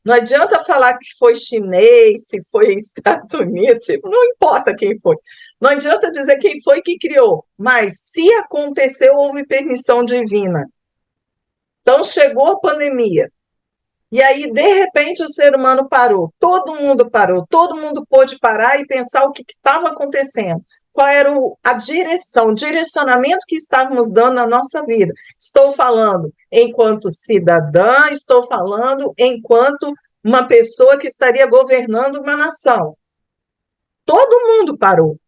Não adianta falar que foi chinês, se foi Estados Unidos, não importa quem foi. Não adianta dizer quem foi que criou, mas se aconteceu, houve permissão divina. Então chegou a pandemia. E aí, de repente, o ser humano parou, todo mundo pôde parar e pensar o que estava acontecendo, qual era a direção, o direcionamento que estávamos dando na nossa vida. Estou falando enquanto cidadã, estou falando enquanto uma pessoa que estaria governando uma nação. Todo mundo parou.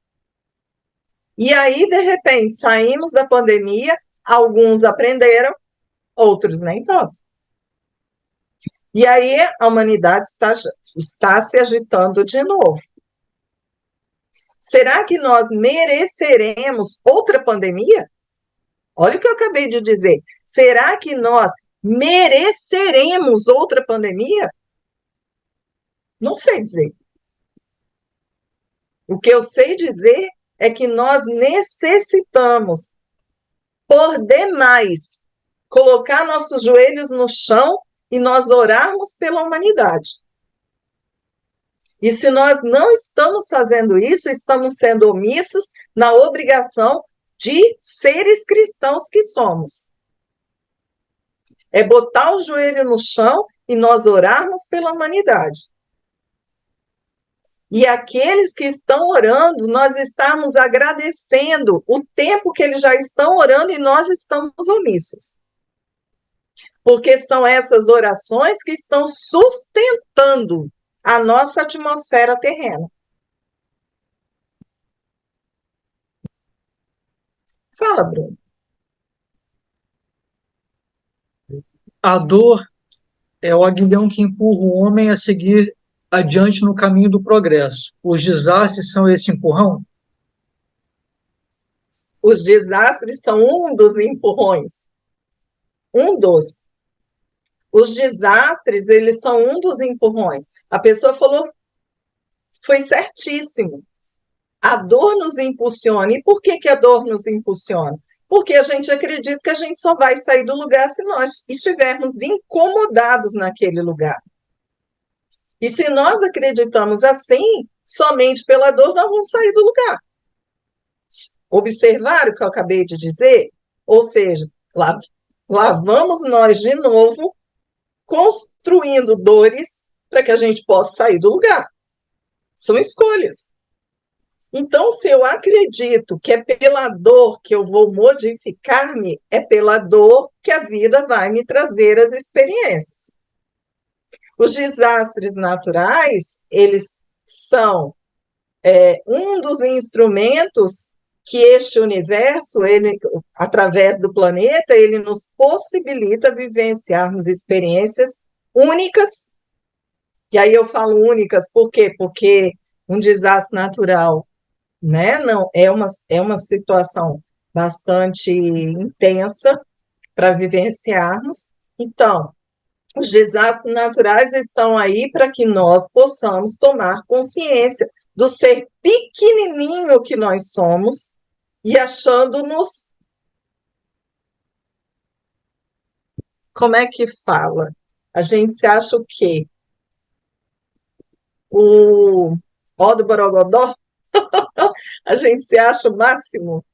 E aí, de repente, saímos da pandemia, alguns aprenderam, outros nem tanto. E aí a humanidade está se agitando de novo. Será que nós mereceremos outra pandemia? Olha o que eu acabei de dizer. Será que nós mereceremos outra pandemia? Não sei dizer. O que eu sei dizer é que nós necessitamos, por demais, colocar nossos joelhos no chão e nós orarmos pela humanidade. E se nós não estamos fazendo isso, estamos sendo omissos na obrigação de seres cristãos que somos. É botar o joelho no chão e nós orarmos pela humanidade. E aqueles que estão orando, nós estamos agradecendo o tempo que eles já estão orando e nós estamos omissos. Porque são essas orações que estão sustentando a nossa atmosfera terrena. Fala, Bruno. A dor é o aguilhão que empurra o homem a seguir adiante no caminho do progresso. Os desastres são esse empurrão? Os desastres são um dos empurrões. Um dos. Os desastres, eles são um dos empurrões. A pessoa falou, foi certíssimo. A dor nos impulsiona. E por que, que a dor nos impulsiona? Porque a gente acredita que a gente só vai sair do lugar se nós estivermos incomodados naquele lugar. E se nós acreditamos assim, somente pela dor nós vamos sair do lugar. Observar o que eu acabei de dizer? Ou seja, lá vamos nós de novo construindo dores para que a gente possa sair do lugar. São escolhas. Então, se eu acredito que é pela dor que eu vou modificar-me, é pela dor que a vida vai me trazer as experiências. Os desastres naturais, eles são um dos instrumentos que este universo, ele, através do planeta, ele nos possibilita vivenciarmos experiências únicas. E aí eu falo únicas, por quê? Porque um desastre natural, né, não é uma situação bastante intensa para vivenciarmos. Então, os desastres naturais estão aí para que nós possamos tomar consciência do ser pequenininho que nós somos e achando-nos, como é que fala? A gente se acha o quê? o ó do Borogodó, a gente se acha o máximo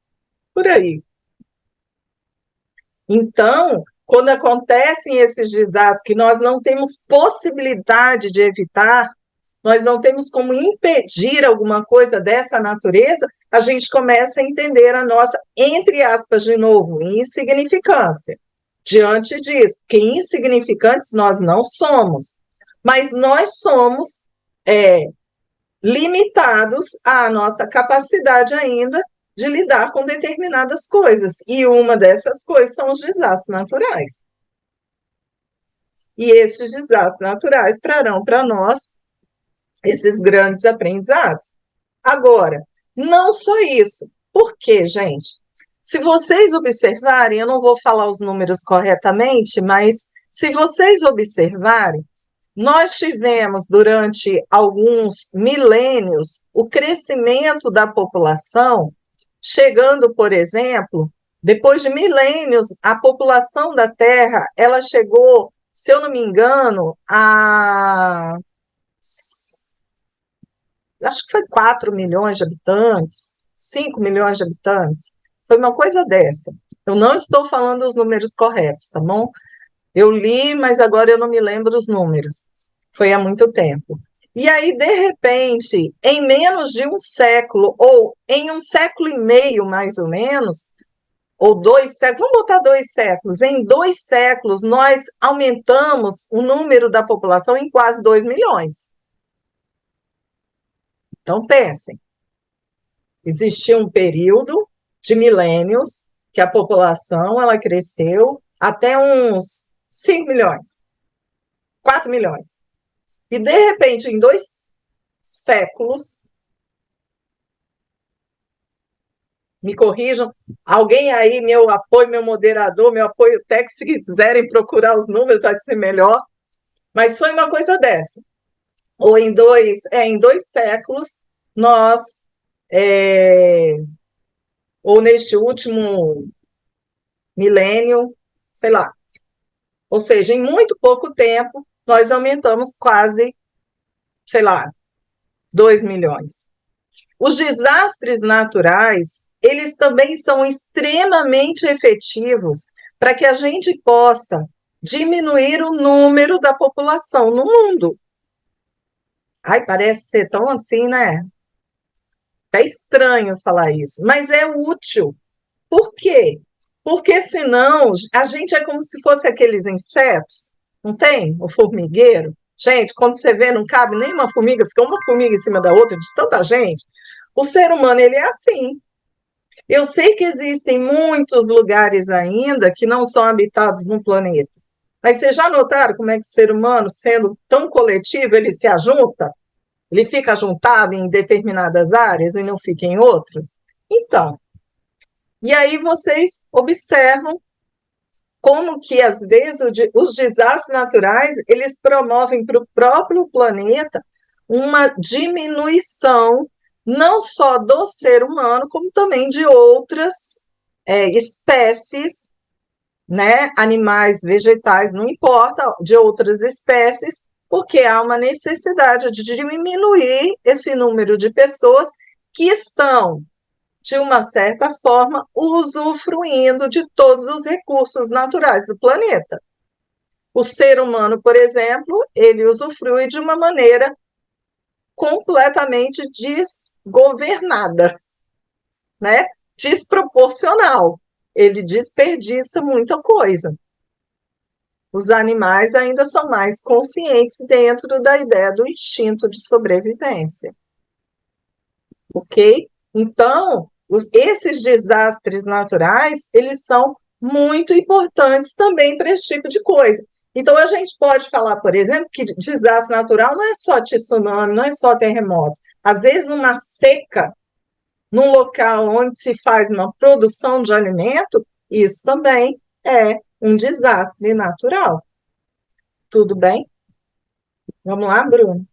por aí. Então, quando acontecem esses desastres que nós não temos possibilidade de evitar, nós não temos como impedir alguma coisa dessa natureza, a gente começa a entender a nossa, entre aspas, de novo, insignificância. Diante disso, que insignificantes nós não somos, mas nós somos limitados à nossa capacidade ainda de lidar com determinadas coisas. E uma dessas coisas são os desastres naturais. E esses desastres naturais trarão para nós esses grandes aprendizados. Agora, não só isso. Por quê, gente? Se vocês observarem, eu não vou falar os números corretamente, mas se vocês observarem, nós tivemos durante alguns milênios o crescimento da população, chegando, por exemplo, depois de milênios, a população da Terra, ela chegou, se eu não me engano, a acho que foi 4 milhões de habitantes, 5 milhões de habitantes, foi uma coisa dessa. Eu não estou falando os números corretos, tá bom? Eu li, mas agora eu não me lembro os números. Foi há muito tempo. E aí, de repente, em menos de um século, ou em um século e meio, mais ou menos, ou 2 séculos, vamos botar 2 séculos, em 2 séculos nós aumentamos o número da população em quase 2 milhões. Então, pensem, existiu um período de milênios que a população ela cresceu até uns 5 milhões, 4 milhões. E, de repente, em 2 séculos, me corrijam, alguém aí, meu apoio, meu moderador, meu apoio técnico, se quiserem procurar os números, vai ser melhor, mas foi uma coisa dessa. Ou em 2 séculos, nós, ou neste último milênio, sei lá, ou seja, em muito pouco tempo, nós aumentamos quase, sei lá, 2 milhões. Os desastres naturais, eles também são extremamente efetivos para que a gente possa diminuir o número da população no mundo. Ai, parece ser tão assim, né? É estranho falar isso, mas é útil. Por quê? Porque senão a gente é como se fosse aqueles insetos, não tem? O formigueiro. Gente, quando você vê, não cabe nem uma formiga, fica uma formiga em cima da outra, de tanta gente. O ser humano, ele é assim. Eu sei que existem muitos lugares ainda que não são habitados no planeta. Mas vocês já notaram como é que o ser humano, sendo tão coletivo, ele se ajunta? Ele fica juntado em determinadas áreas e não fica em outras? Então, e aí vocês observam como que, às vezes, os desastres naturais, eles promovem para o próprio planeta uma diminuição, não só do ser humano, como também de outras espécies, né, animais, vegetais, não importa, de outras espécies, porque há uma necessidade de diminuir esse número de pessoas que estão, de uma certa forma, usufruindo de todos os recursos naturais do planeta. O ser humano, por exemplo, ele usufrui de uma maneira completamente desgovernada, né? Desproporcional. Ele desperdiça muita coisa. Os animais ainda são mais conscientes dentro da ideia do instinto de sobrevivência. Ok? Então, esses desastres naturais, eles são muito importantes também para esse tipo de coisa. Então, a gente pode falar, por exemplo, que desastre natural não é só tsunami, não é só terremoto. Às vezes, uma seca num local onde se faz uma produção de alimento, isso também é um desastre natural. Tudo bem? Vamos lá, Bruno?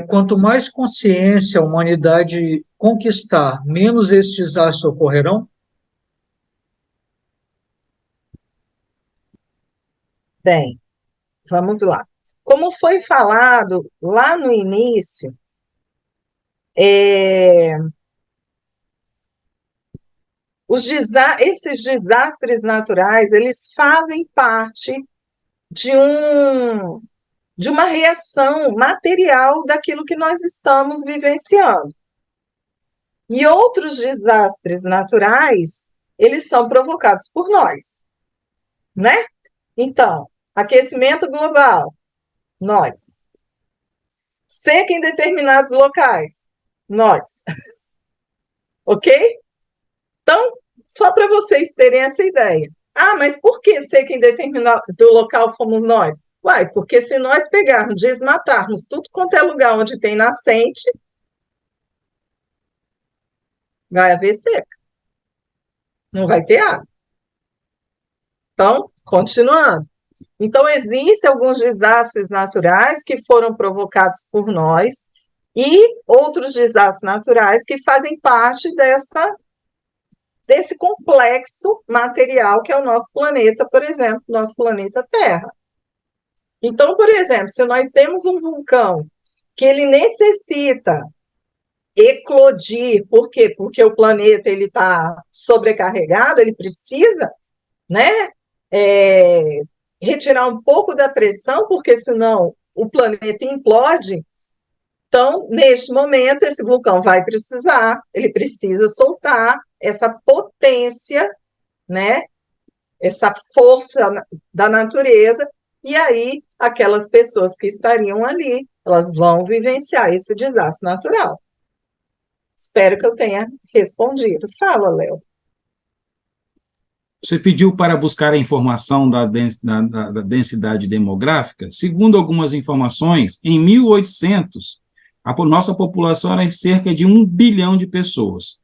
Quanto mais consciência a humanidade conquistar, menos esses desastres ocorrerão? Bem, vamos lá. Como foi falado lá no início, esses desastres naturais, eles fazem parte de de uma reação material daquilo que nós estamos vivenciando. E outros desastres naturais, eles são provocados por nós, né? Então, aquecimento global, nós. Seca em determinados locais, nós. Ok? Então, só para vocês terem essa ideia. Ah, mas por que seca em determinado local fomos nós? Uai, porque se nós pegarmos, desmatarmos tudo quanto é lugar onde tem nascente, vai haver seca. Não vai ter água. Então, continuando. Então, existem alguns desastres naturais que foram provocados por nós e outros desastres naturais que fazem parte desse complexo material que é o nosso planeta, por exemplo, nosso planeta Terra. Então, por exemplo, se nós temos um vulcão que ele necessita eclodir, por quê? Porque o planeta ele está sobrecarregado, ele precisa, né, é, retirar um pouco da pressão, porque senão o planeta implode. Então, neste momento, esse vulcão vai precisar, ele precisa soltar essa potência, né, essa força da natureza, e aí aquelas pessoas que estariam ali, elas vão vivenciar esse desastre natural. Espero que eu tenha respondido. Fala, Léo. Você pediu para buscar a informação da densidade demográfica. Segundo algumas informações, em 1800, a nossa população era cerca de 1 bilhão de pessoas.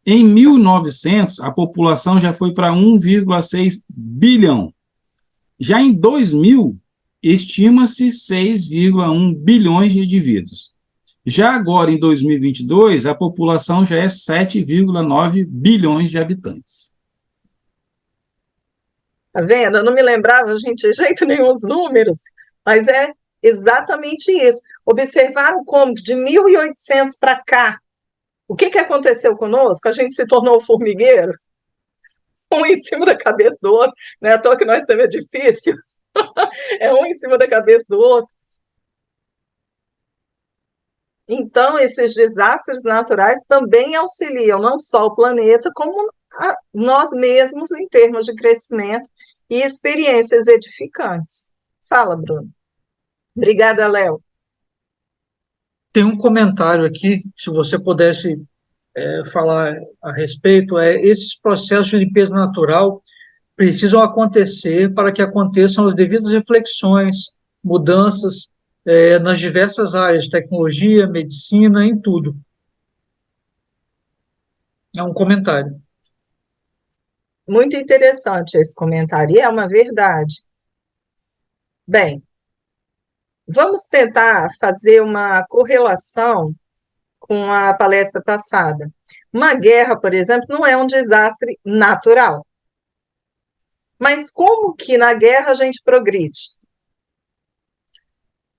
Em 1900, a população já foi para 1,6 bilhão. Já em 2000, estima-se 6,1 bilhões de indivíduos. Já agora, em 2022, a população já é 7,9 bilhões de habitantes. Tá vendo? Eu não me lembrava, gente, de jeito nenhum os números, mas é exatamente isso. Observaram como de 1800 para cá, o que aconteceu conosco? A gente se tornou formigueiro, um em cima da cabeça do outro, não é à toa que nós temos edifício, é um em cima da cabeça do outro. Então, esses desastres naturais também auxiliam não só o planeta, como nós mesmos em termos de crescimento e experiências edificantes. Fala, Bruno. Obrigada, Léo. Tem um comentário aqui, se você pudesse falar a respeito, esses processos de limpeza natural precisam acontecer para que aconteçam as devidas reflexões, mudanças nas diversas áreas, tecnologia, medicina, em tudo. É um comentário. Muito interessante esse comentário, e é uma verdade. Bem, vamos tentar fazer uma correlação com a palestra passada. Uma guerra, por exemplo, não é um desastre natural. Mas como que na guerra a gente progride?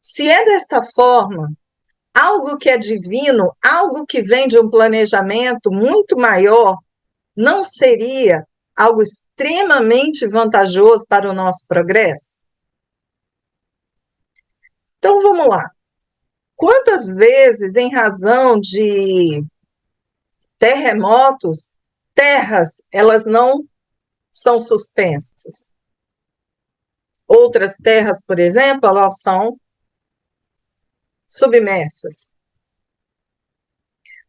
Se é desta forma, algo que é divino, algo que vem de um planejamento muito maior, não seria algo extremamente vantajoso para o nosso progresso? Então vamos lá. Quantas vezes, em razão de terremotos, terras elas não são suspensas? Outras terras, por exemplo, elas são submersas.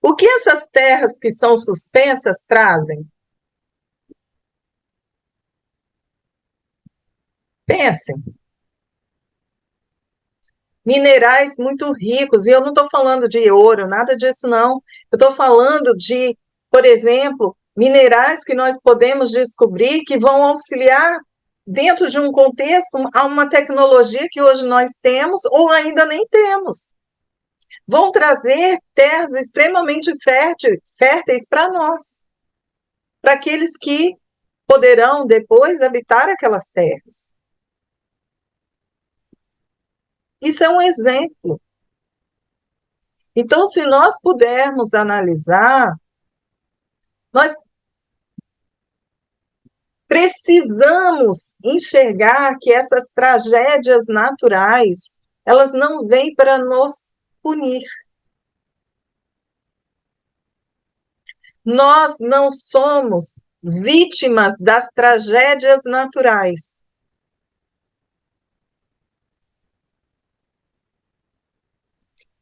O que essas terras que são suspensas trazem? Pensem. Minerais muito ricos, e eu não estou falando de ouro, nada disso não. Eu estou falando de, por exemplo, minerais que nós podemos descobrir que vão auxiliar dentro de um contexto a uma tecnologia que hoje nós temos ou ainda nem temos. Vão trazer terras extremamente férteis para nós, para aqueles que poderão depois habitar aquelas terras. Isso é um exemplo. Então, se nós pudermos analisar, nós precisamos enxergar que essas tragédias naturais, elas não vêm para nos punir. Nós não somos vítimas das tragédias naturais.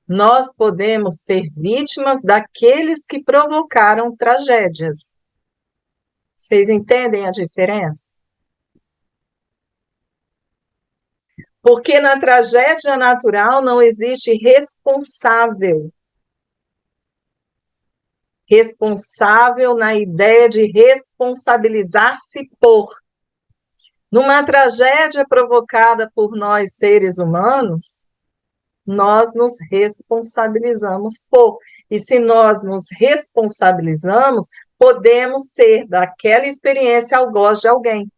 Nós podemos ser vítimas daqueles que provocaram tragédias. Vocês entendem a diferença? Porque na tragédia natural não existe responsável. Responsável na ideia de responsabilizar-se por. Numa tragédia provocada por nós, seres humanos, nós nos responsabilizamos por. E se nós nos responsabilizamos, podemos ser daquela experiência algoz de alguém.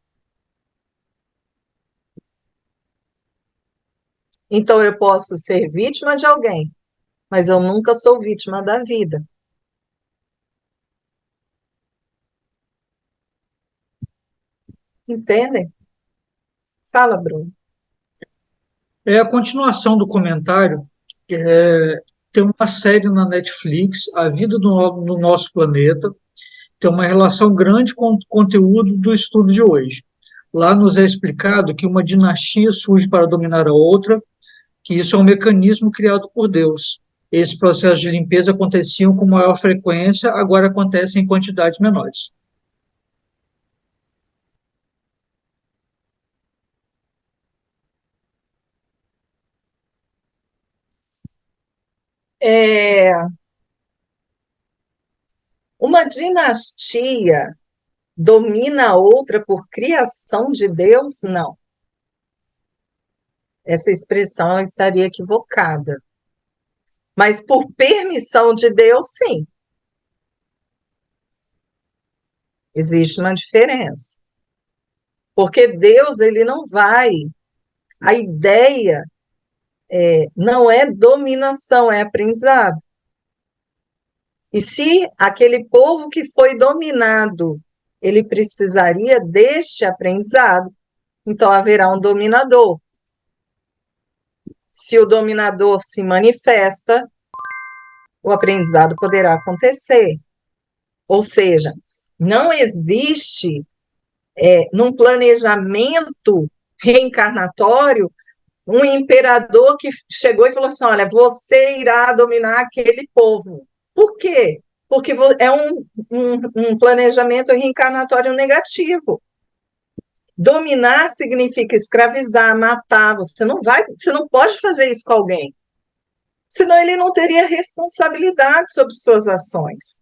Então, eu posso ser vítima de alguém, mas eu nunca sou vítima da vida. Entendem? Fala, Bruno. É a continuação do comentário. Tem uma série na Netflix, A Vida no Nosso Planeta, tem uma relação grande com o conteúdo do estudo de hoje. Lá nos é explicado que uma dinastia surge para dominar a outra, que isso é um mecanismo criado por Deus. Esses processos de limpeza aconteciam com maior frequência, agora acontecem em quantidades menores. Uma dinastia domina a outra por criação de Deus? Não. Essa expressão estaria equivocada. Mas por permissão de Deus, sim. Existe uma diferença. Porque Deus, ele não vai. A ideia não é dominação, é aprendizado. E se aquele povo que foi dominado, ele precisaria deste aprendizado, então haverá um dominador. Se o dominador se manifesta, o aprendizado poderá acontecer. Ou seja, não existe num planejamento reencarnatório um imperador que chegou e falou assim: olha, você irá dominar aquele povo. Por quê? Porque é um planejamento reencarnatório negativo. Dominar significa escravizar, matar. Você não pode fazer isso com alguém. Senão ele não teria responsabilidade sobre suas ações.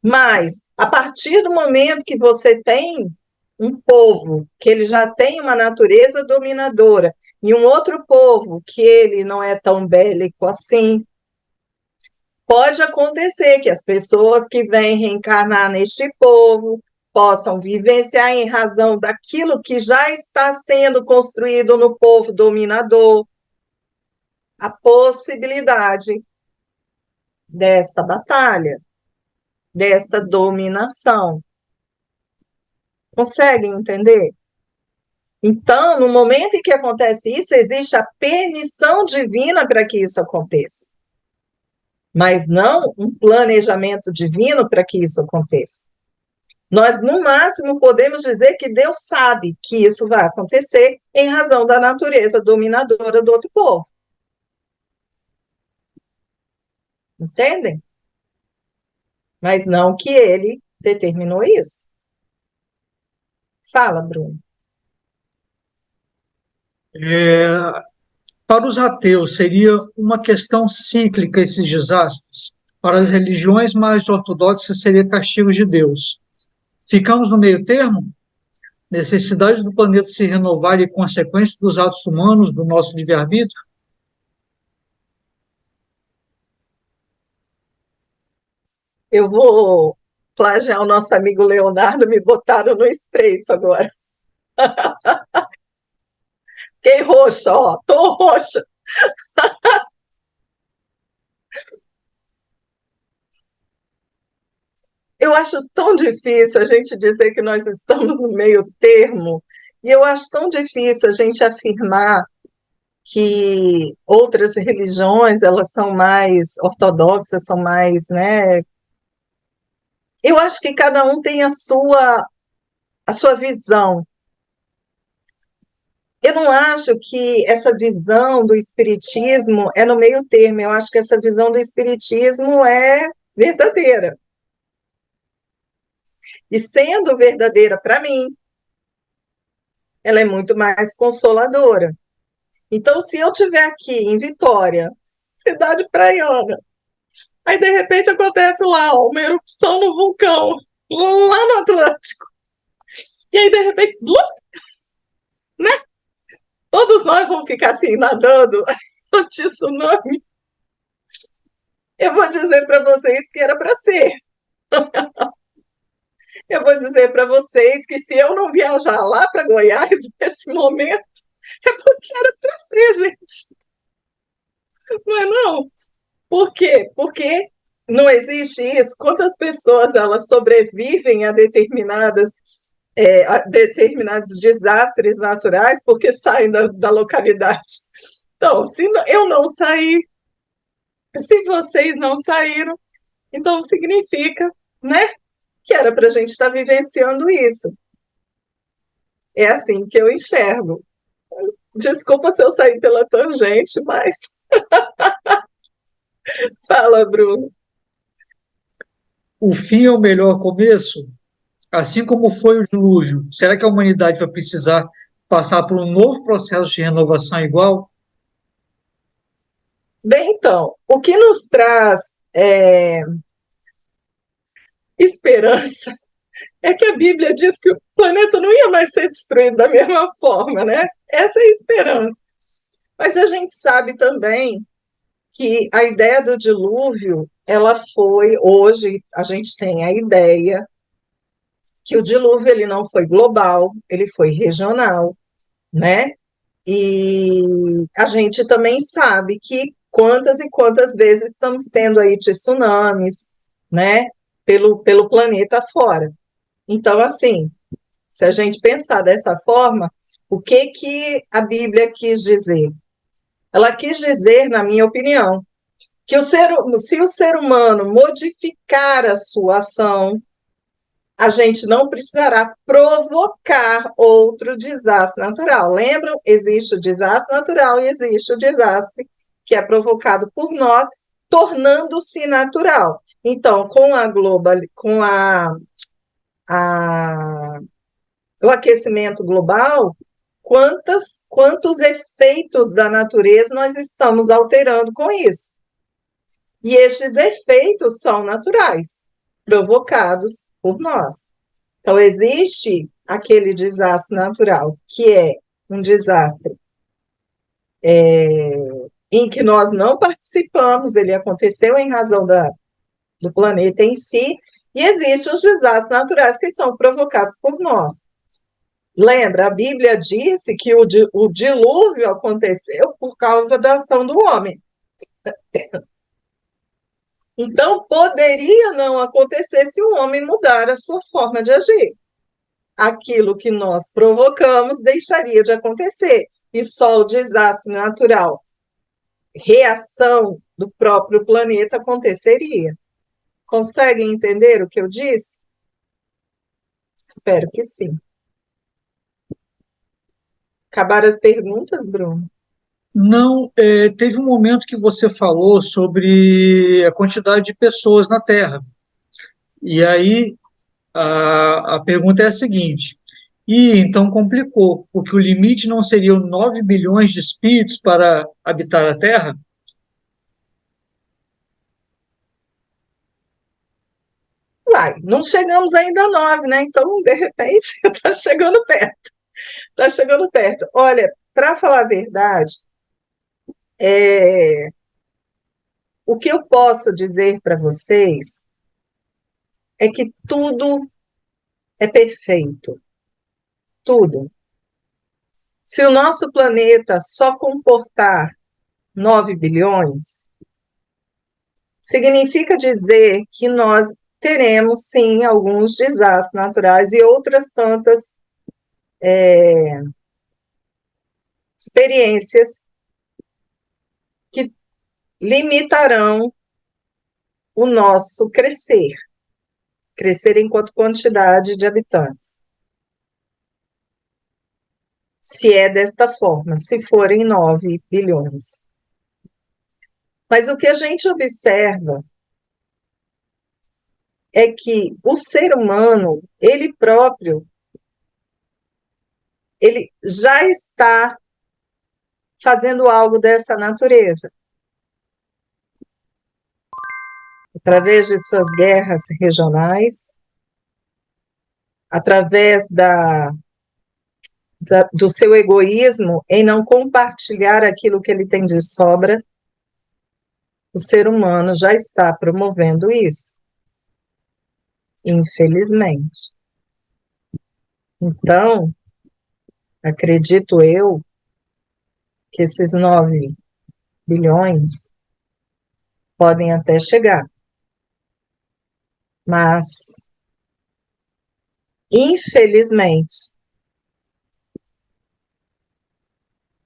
Mas, a partir do momento que você tem um povo que ele já tem uma natureza dominadora e um outro povo que ele não é tão bélico assim, pode acontecer que as pessoas que vêm reencarnar neste povo possam vivenciar em razão daquilo que já está sendo construído no povo dominador, a possibilidade desta batalha, desta dominação. Conseguem entender? Então, no momento em que acontece isso, existe a permissão divina para que isso aconteça. Mas não um planejamento divino para que isso aconteça. Nós, no máximo, podemos dizer que Deus sabe que isso vai acontecer em razão da natureza dominadora do outro povo. Entendem? Mas não que ele determinou isso. Fala, Bruno. Para os ateus, seria uma questão cíclica esses desastres. Para as religiões mais ortodoxas, seria castigo de Deus. Ficamos no meio termo? Necessidade do planeta se renovar e consequência dos atos humanos, do nosso livre-arbítrio? Eu vou plagiar o nosso amigo Leonardo, me botaram no estreito agora. Fiquei roxa, ó, tô roxa. Eu acho tão difícil a gente dizer que nós estamos no meio termo, e eu acho tão difícil a gente afirmar que outras religiões elas são mais ortodoxas, são mais, né? Eu acho que cada um tem a sua visão. Eu não acho que essa visão do espiritismo é no meio termo, eu acho que essa visão do espiritismo é verdadeira. E sendo verdadeira para mim, ela é muito mais consoladora. Então, se eu estiver aqui em Vitória, cidade praiana, aí de repente acontece lá ó, uma erupção no vulcão, lá no Atlântico, e aí de repente, né? Todos nós vamos ficar assim nadando no tsunami. Eu vou dizer para vocês que era para ser. Eu vou dizer para vocês que se eu não viajar lá para Goiás nesse momento, é porque era para ser, gente. Não é não? Por quê? Porque não existe isso. Quantas pessoas elas sobrevivem a determinados desastres naturais porque saem da localidade? Então, se eu não sair, se vocês não saíram, então significa, né, que era para a gente estar vivenciando isso. É assim que eu enxergo. Desculpa se eu saí pela tangente, mas fala, Bruno. O fim é o melhor começo? Assim como foi o dilúvio, será que a humanidade vai precisar passar por um novo processo de renovação igual? Bem, então, o que nos traz esperança é que a Bíblia diz que o planeta não ia mais ser destruído da mesma forma, né? Essa é a esperança. Mas a gente sabe também que a ideia do dilúvio, ela foi, hoje a gente tem a ideia que o dilúvio ele não foi global, ele foi regional, né? E a gente também sabe que quantas e quantas vezes estamos tendo aí tsunamis, né? Pelo planeta fora. Então, assim, se a gente pensar dessa forma, o que que a Bíblia quis dizer? Ela quis dizer, na minha opinião, que se o ser humano modificar a sua ação, a gente não precisará provocar outro desastre natural. Lembram? Existe o desastre natural e existe o desastre que é provocado por nós, tornando-se natural. Então, a o aquecimento global, quantos efeitos da natureza nós estamos alterando com isso? E estes efeitos são naturais, provocados por nós. Então, existe aquele desastre natural, que é um desastre em que nós não participamos, ele aconteceu em razão do planeta em si, e existem os desastres naturais que são provocados por nós. Lembra, a Bíblia disse que o dilúvio aconteceu por causa da ação do homem. Então, poderia não acontecer se o homem mudar a sua forma de agir. Aquilo que nós provocamos deixaria de acontecer. E só o desastre natural, reação do próprio planeta, aconteceria. Conseguem entender o que eu disse? Espero que sim. Acabaram as perguntas, Bruno? Não, teve um momento que você falou sobre a quantidade de pessoas na Terra. E aí a pergunta é a seguinte: e então complicou, porque o limite não seriam 9 bilhões de espíritos para habitar a Terra? Vai, não chegamos ainda a 9, né? Então, de repente, está chegando perto. Está chegando perto. Olha, para falar a verdade, é, o que eu posso dizer para vocês é que tudo é perfeito. Tudo. Se o nosso planeta só comportar 9 bilhões, significa dizer que nós teremos, sim, alguns desastres naturais e outras tantas experiências que limitarão o nosso crescer enquanto quantidade de habitantes. Se é desta forma, se forem 9 bilhões. Mas o que a gente observa é que o ser humano, ele próprio, ele já está fazendo algo dessa natureza. Através de suas guerras regionais, através do seu egoísmo em não compartilhar aquilo que ele tem de sobra, o ser humano já está promovendo isso, infelizmente. Então, acredito eu que esses 9 bilhões podem até chegar, mas, infelizmente,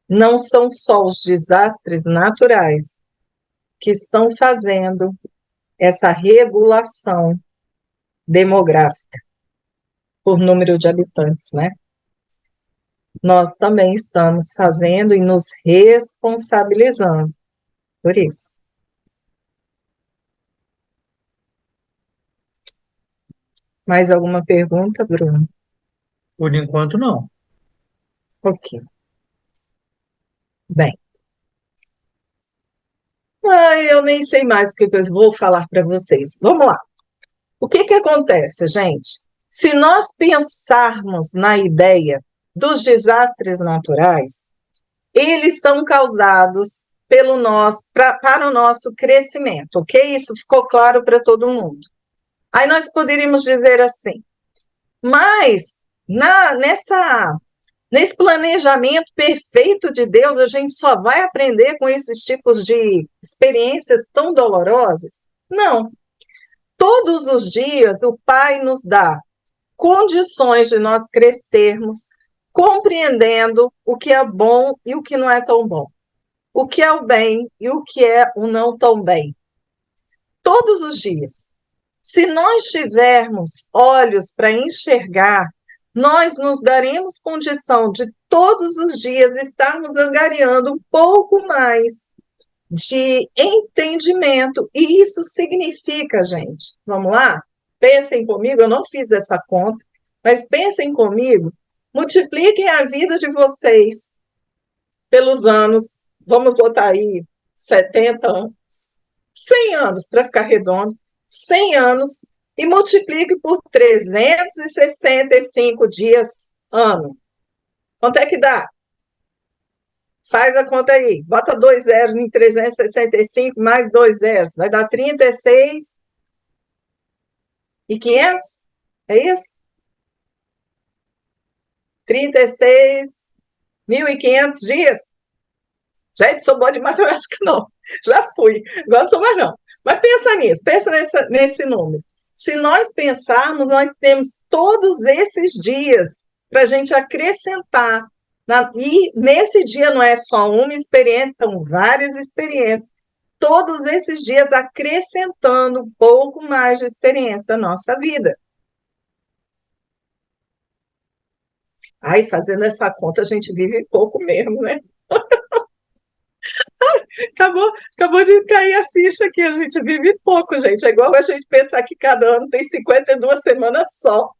não são só os desastres naturais que estão fazendo essa regulação demográfica por número de habitantes, né? Nós também estamos fazendo e nos responsabilizando por isso. Mais alguma pergunta, Bruno? Por enquanto, não. Ok. Bem. Eu nem sei mais o que eu vou falar para vocês. Vamos lá. O que acontece, gente? Se nós pensarmos na ideia dos desastres naturais, eles são causados para o nosso crescimento, ok? Isso ficou claro para todo mundo. Aí nós poderíamos dizer assim, mas nesse planejamento perfeito de Deus, a gente só vai aprender com esses tipos de experiências tão dolorosas? Não. Todos os dias o Pai nos dá condições de nós crescermos, compreendendo o que é bom e o que não é tão bom, o que é o bem e o que é o não tão bem. Todos os dias. Se nós tivermos olhos para enxergar, nós nos daremos condição de todos os dias estarmos angariando um pouco mais de entendimento. E isso significa, gente, vamos lá? Pensem comigo, eu não fiz essa conta, mas pensem comigo, multipliquem a vida de vocês pelos anos, vamos botar aí 70 anos, 100 anos, para ficar redondo, 100 anos, e multiplique por 365 dias ano. Quanto é que dá? Faz a conta aí. Bota 2 zeros em 365, mais 2 zeros. Vai dar 36.500? É isso? 36.500 dias? Gente, sou boa de matemática, não. Já fui. Agora não sou mais, não. Mas pensa nisso. Pensa nesse número. Se nós pensarmos, nós temos todos esses dias para a gente acrescentar. E nesse dia não é só uma experiência, são várias experiências. Todos esses dias acrescentando um pouco mais de experiência na nossa vida. Aí, fazendo essa conta, a gente vive pouco mesmo, né? Acabou de cair a ficha que a gente vive pouco, gente. É igual a gente pensar que cada ano tem 52 semanas só.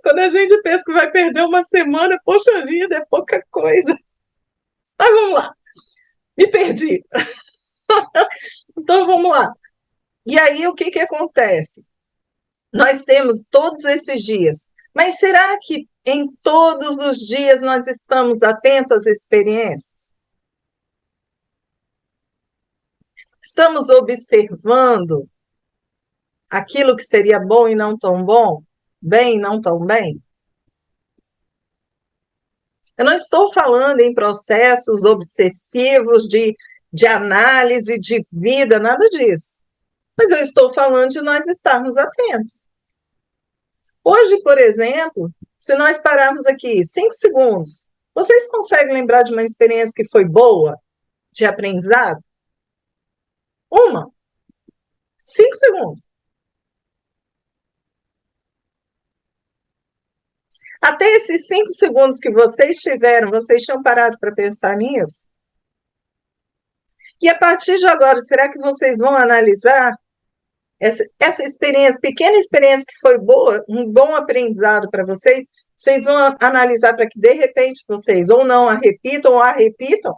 Quando a gente pensa que vai perder uma semana, poxa vida, é pouca coisa. Mas vamos lá, me perdi. Então vamos lá. E aí o que acontece? Nós temos todos esses dias, mas será que em todos os dias nós estamos atentos às experiências? Estamos observando aquilo que seria bom e não tão bom? Bem e não tão bem? Eu não estou falando em processos obsessivos de análise de vida, nada disso. Mas eu estou falando de nós estarmos atentos. Hoje, por exemplo, se nós pararmos aqui 5 segundos, vocês conseguem lembrar de uma experiência que foi boa, de aprendizado? Uma. 5 segundos. Até esses 5 segundos que vocês tiveram, vocês tinham parado para pensar nisso? E a partir de agora, será que vocês vão analisar essa experiência, pequena experiência que foi boa, um bom aprendizado para vocês? Vocês vão analisar para que, de repente, vocês ou não a repitam,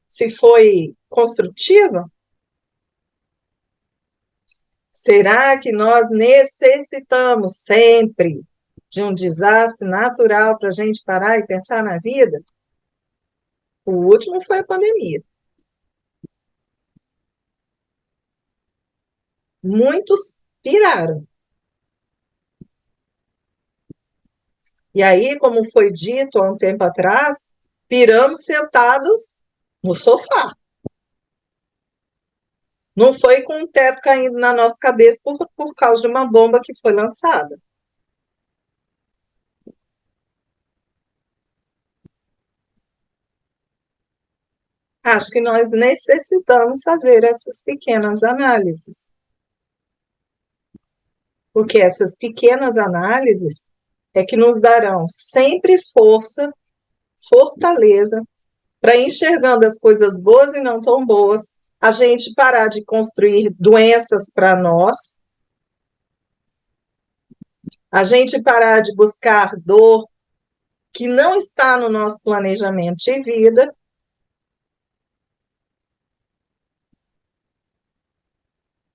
se foi construtiva? Será que nós necessitamos sempre de um desastre natural para a gente parar e pensar na vida? O último foi a pandemia. Muitos piraram. E aí, como foi dito há um tempo atrás, piramos sentados no sofá. Não foi com um teto caindo na nossa cabeça por causa de uma bomba que foi lançada. Acho que nós necessitamos fazer essas pequenas análises. Porque essas pequenas análises é que nos darão sempre força, fortaleza, para enxergando as coisas boas e não tão boas, a gente parar de construir doenças para nós, a gente parar de buscar dor que não está no nosso planejamento de vida,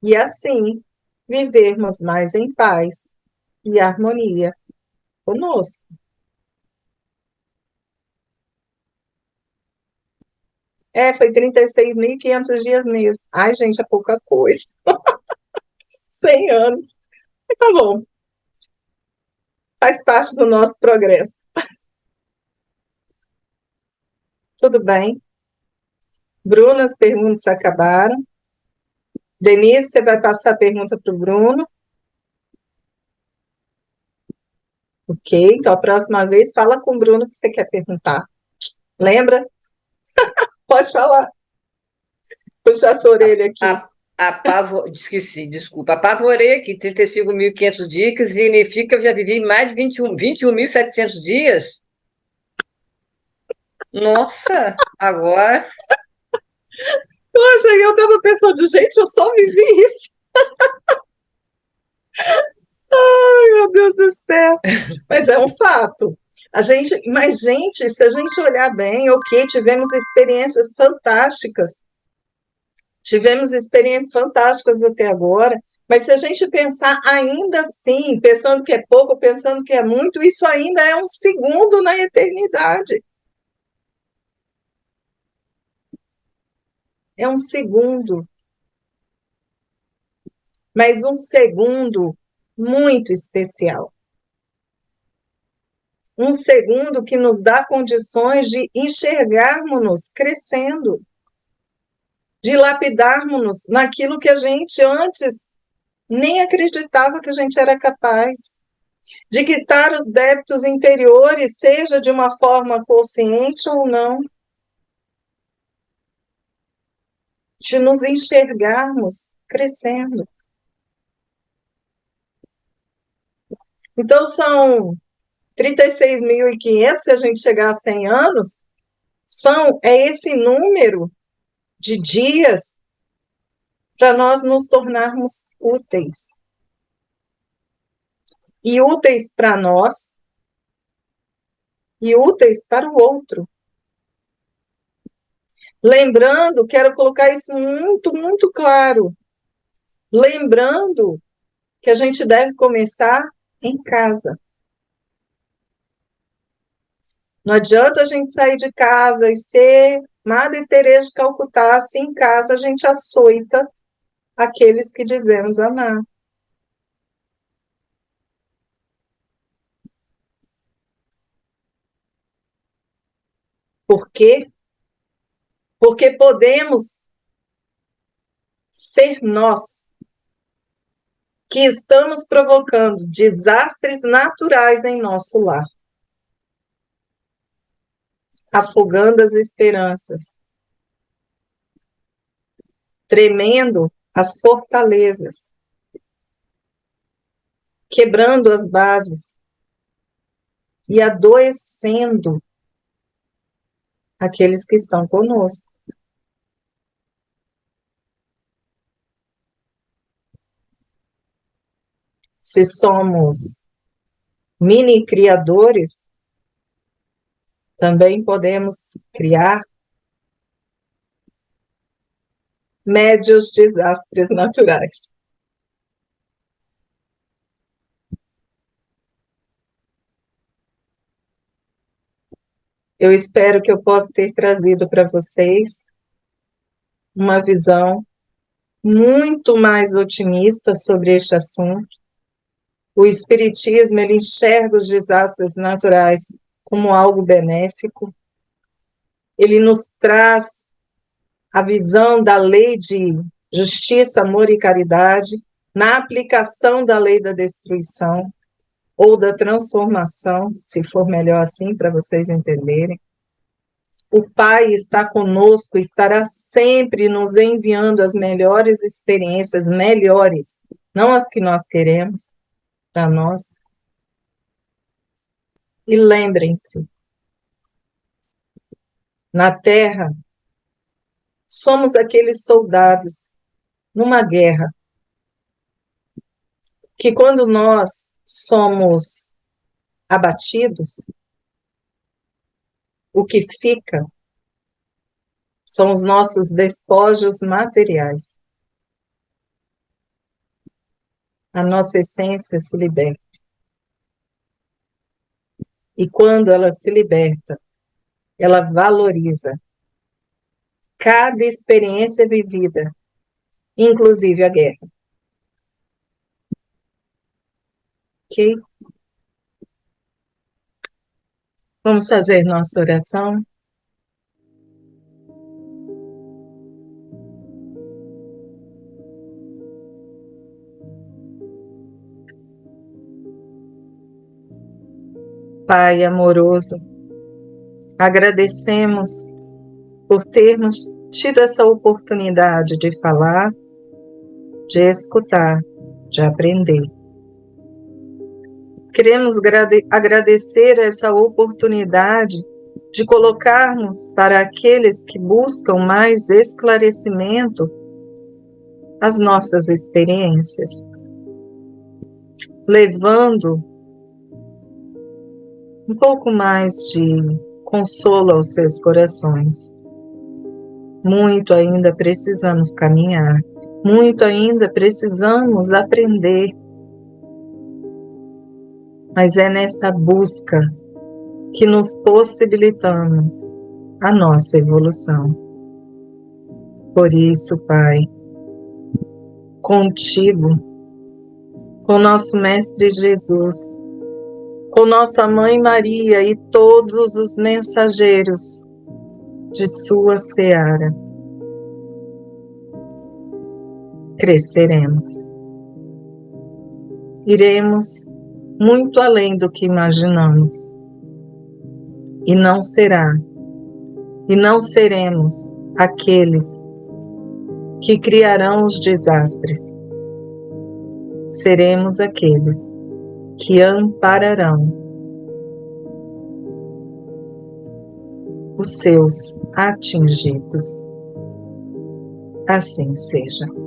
e assim vivermos mais em paz e harmonia conosco. Foi 36.500 dias mesmo. Ai, gente, é pouca coisa. 100 anos. Mas tá bom. Faz parte do nosso progresso. Tudo bem. Bruno, as perguntas acabaram. Denise, você vai passar a pergunta para o Bruno. Ok, então a próxima vez fala com o Bruno que você quer perguntar. Lembra? Pode falar. Puxa essa orelha aqui. Esqueci, desculpa. Apavorei aqui, 35.500 dias, significa que eu já vivi mais de 21.700 dias? Nossa, agora... Poxa, eu estava pensando, gente, eu só vivi isso. Ai, meu Deus do céu. Mas é um fato. Mas, gente, se a gente olhar bem, ok, tivemos experiências fantásticas. Tivemos experiências fantásticas até agora, mas se a gente pensar ainda assim, pensando que é pouco, pensando que é muito, isso ainda é um segundo na eternidade. É um segundo. Mas um segundo muito especial. Um segundo que nos dá condições de enxergarmos-nos crescendo, de lapidarmos-nos naquilo que a gente antes nem acreditava que a gente era capaz, de quitar os débitos interiores, seja de uma forma consciente ou não, de nos enxergarmos crescendo. Então, são 36.500, se a gente chegar a 100 anos, é esse número de dias para nós nos tornarmos úteis. E úteis para nós, e úteis para o outro. Lembrando, quero colocar isso muito, muito claro. Lembrando que a gente deve começar em casa. Não adianta a gente sair de casa e ser Madre Teresa de Calcutá, se em casa a gente açoita aqueles que dizemos amar. Por quê? Porque podemos ser nós que estamos provocando desastres naturais em nosso lar, afogando as esperanças, tremendo as fortalezas, quebrando as bases e adoecendo aqueles que estão conosco. Se somos mini criadores, também podemos criar médios desastres naturais. Eu espero que eu possa ter trazido para vocês uma visão muito mais otimista sobre este assunto. O Espiritismo, ele enxerga os desastres naturais como algo benéfico. Ele nos traz a visão da lei de justiça, amor e caridade na aplicação da lei da destruição ou da transformação, se for melhor assim, para vocês entenderem. O Pai está conosco, estará sempre nos enviando as melhores experiências, melhores, não as que nós queremos para nós. E lembrem-se, na Terra, somos aqueles soldados numa guerra, que quando nós somos abatidos, o que fica são os nossos despojos materiais. A nossa essência se liberta. E quando ela se liberta, ela valoriza cada experiência vivida, inclusive a guerra. Ok? Vamos fazer nossa oração? Pai amoroso, agradecemos por termos tido essa oportunidade de falar, de escutar, de aprender. Queremos agradecer essa oportunidade de colocarmos para aqueles que buscam mais esclarecimento as nossas experiências, levando um pouco mais de consolo aos seus corações. Muito ainda precisamos caminhar, muito ainda precisamos aprender, mas é nessa busca que nos possibilitamos a nossa evolução. Por isso, Pai, contigo, com nosso Mestre Jesus, com nossa Mãe Maria e todos os mensageiros de sua seara, cresceremos. Iremos muito além do que imaginamos. E não seremos aqueles que criarão os desastres. Seremos aqueles que ampararão os seus atingidos. Assim seja.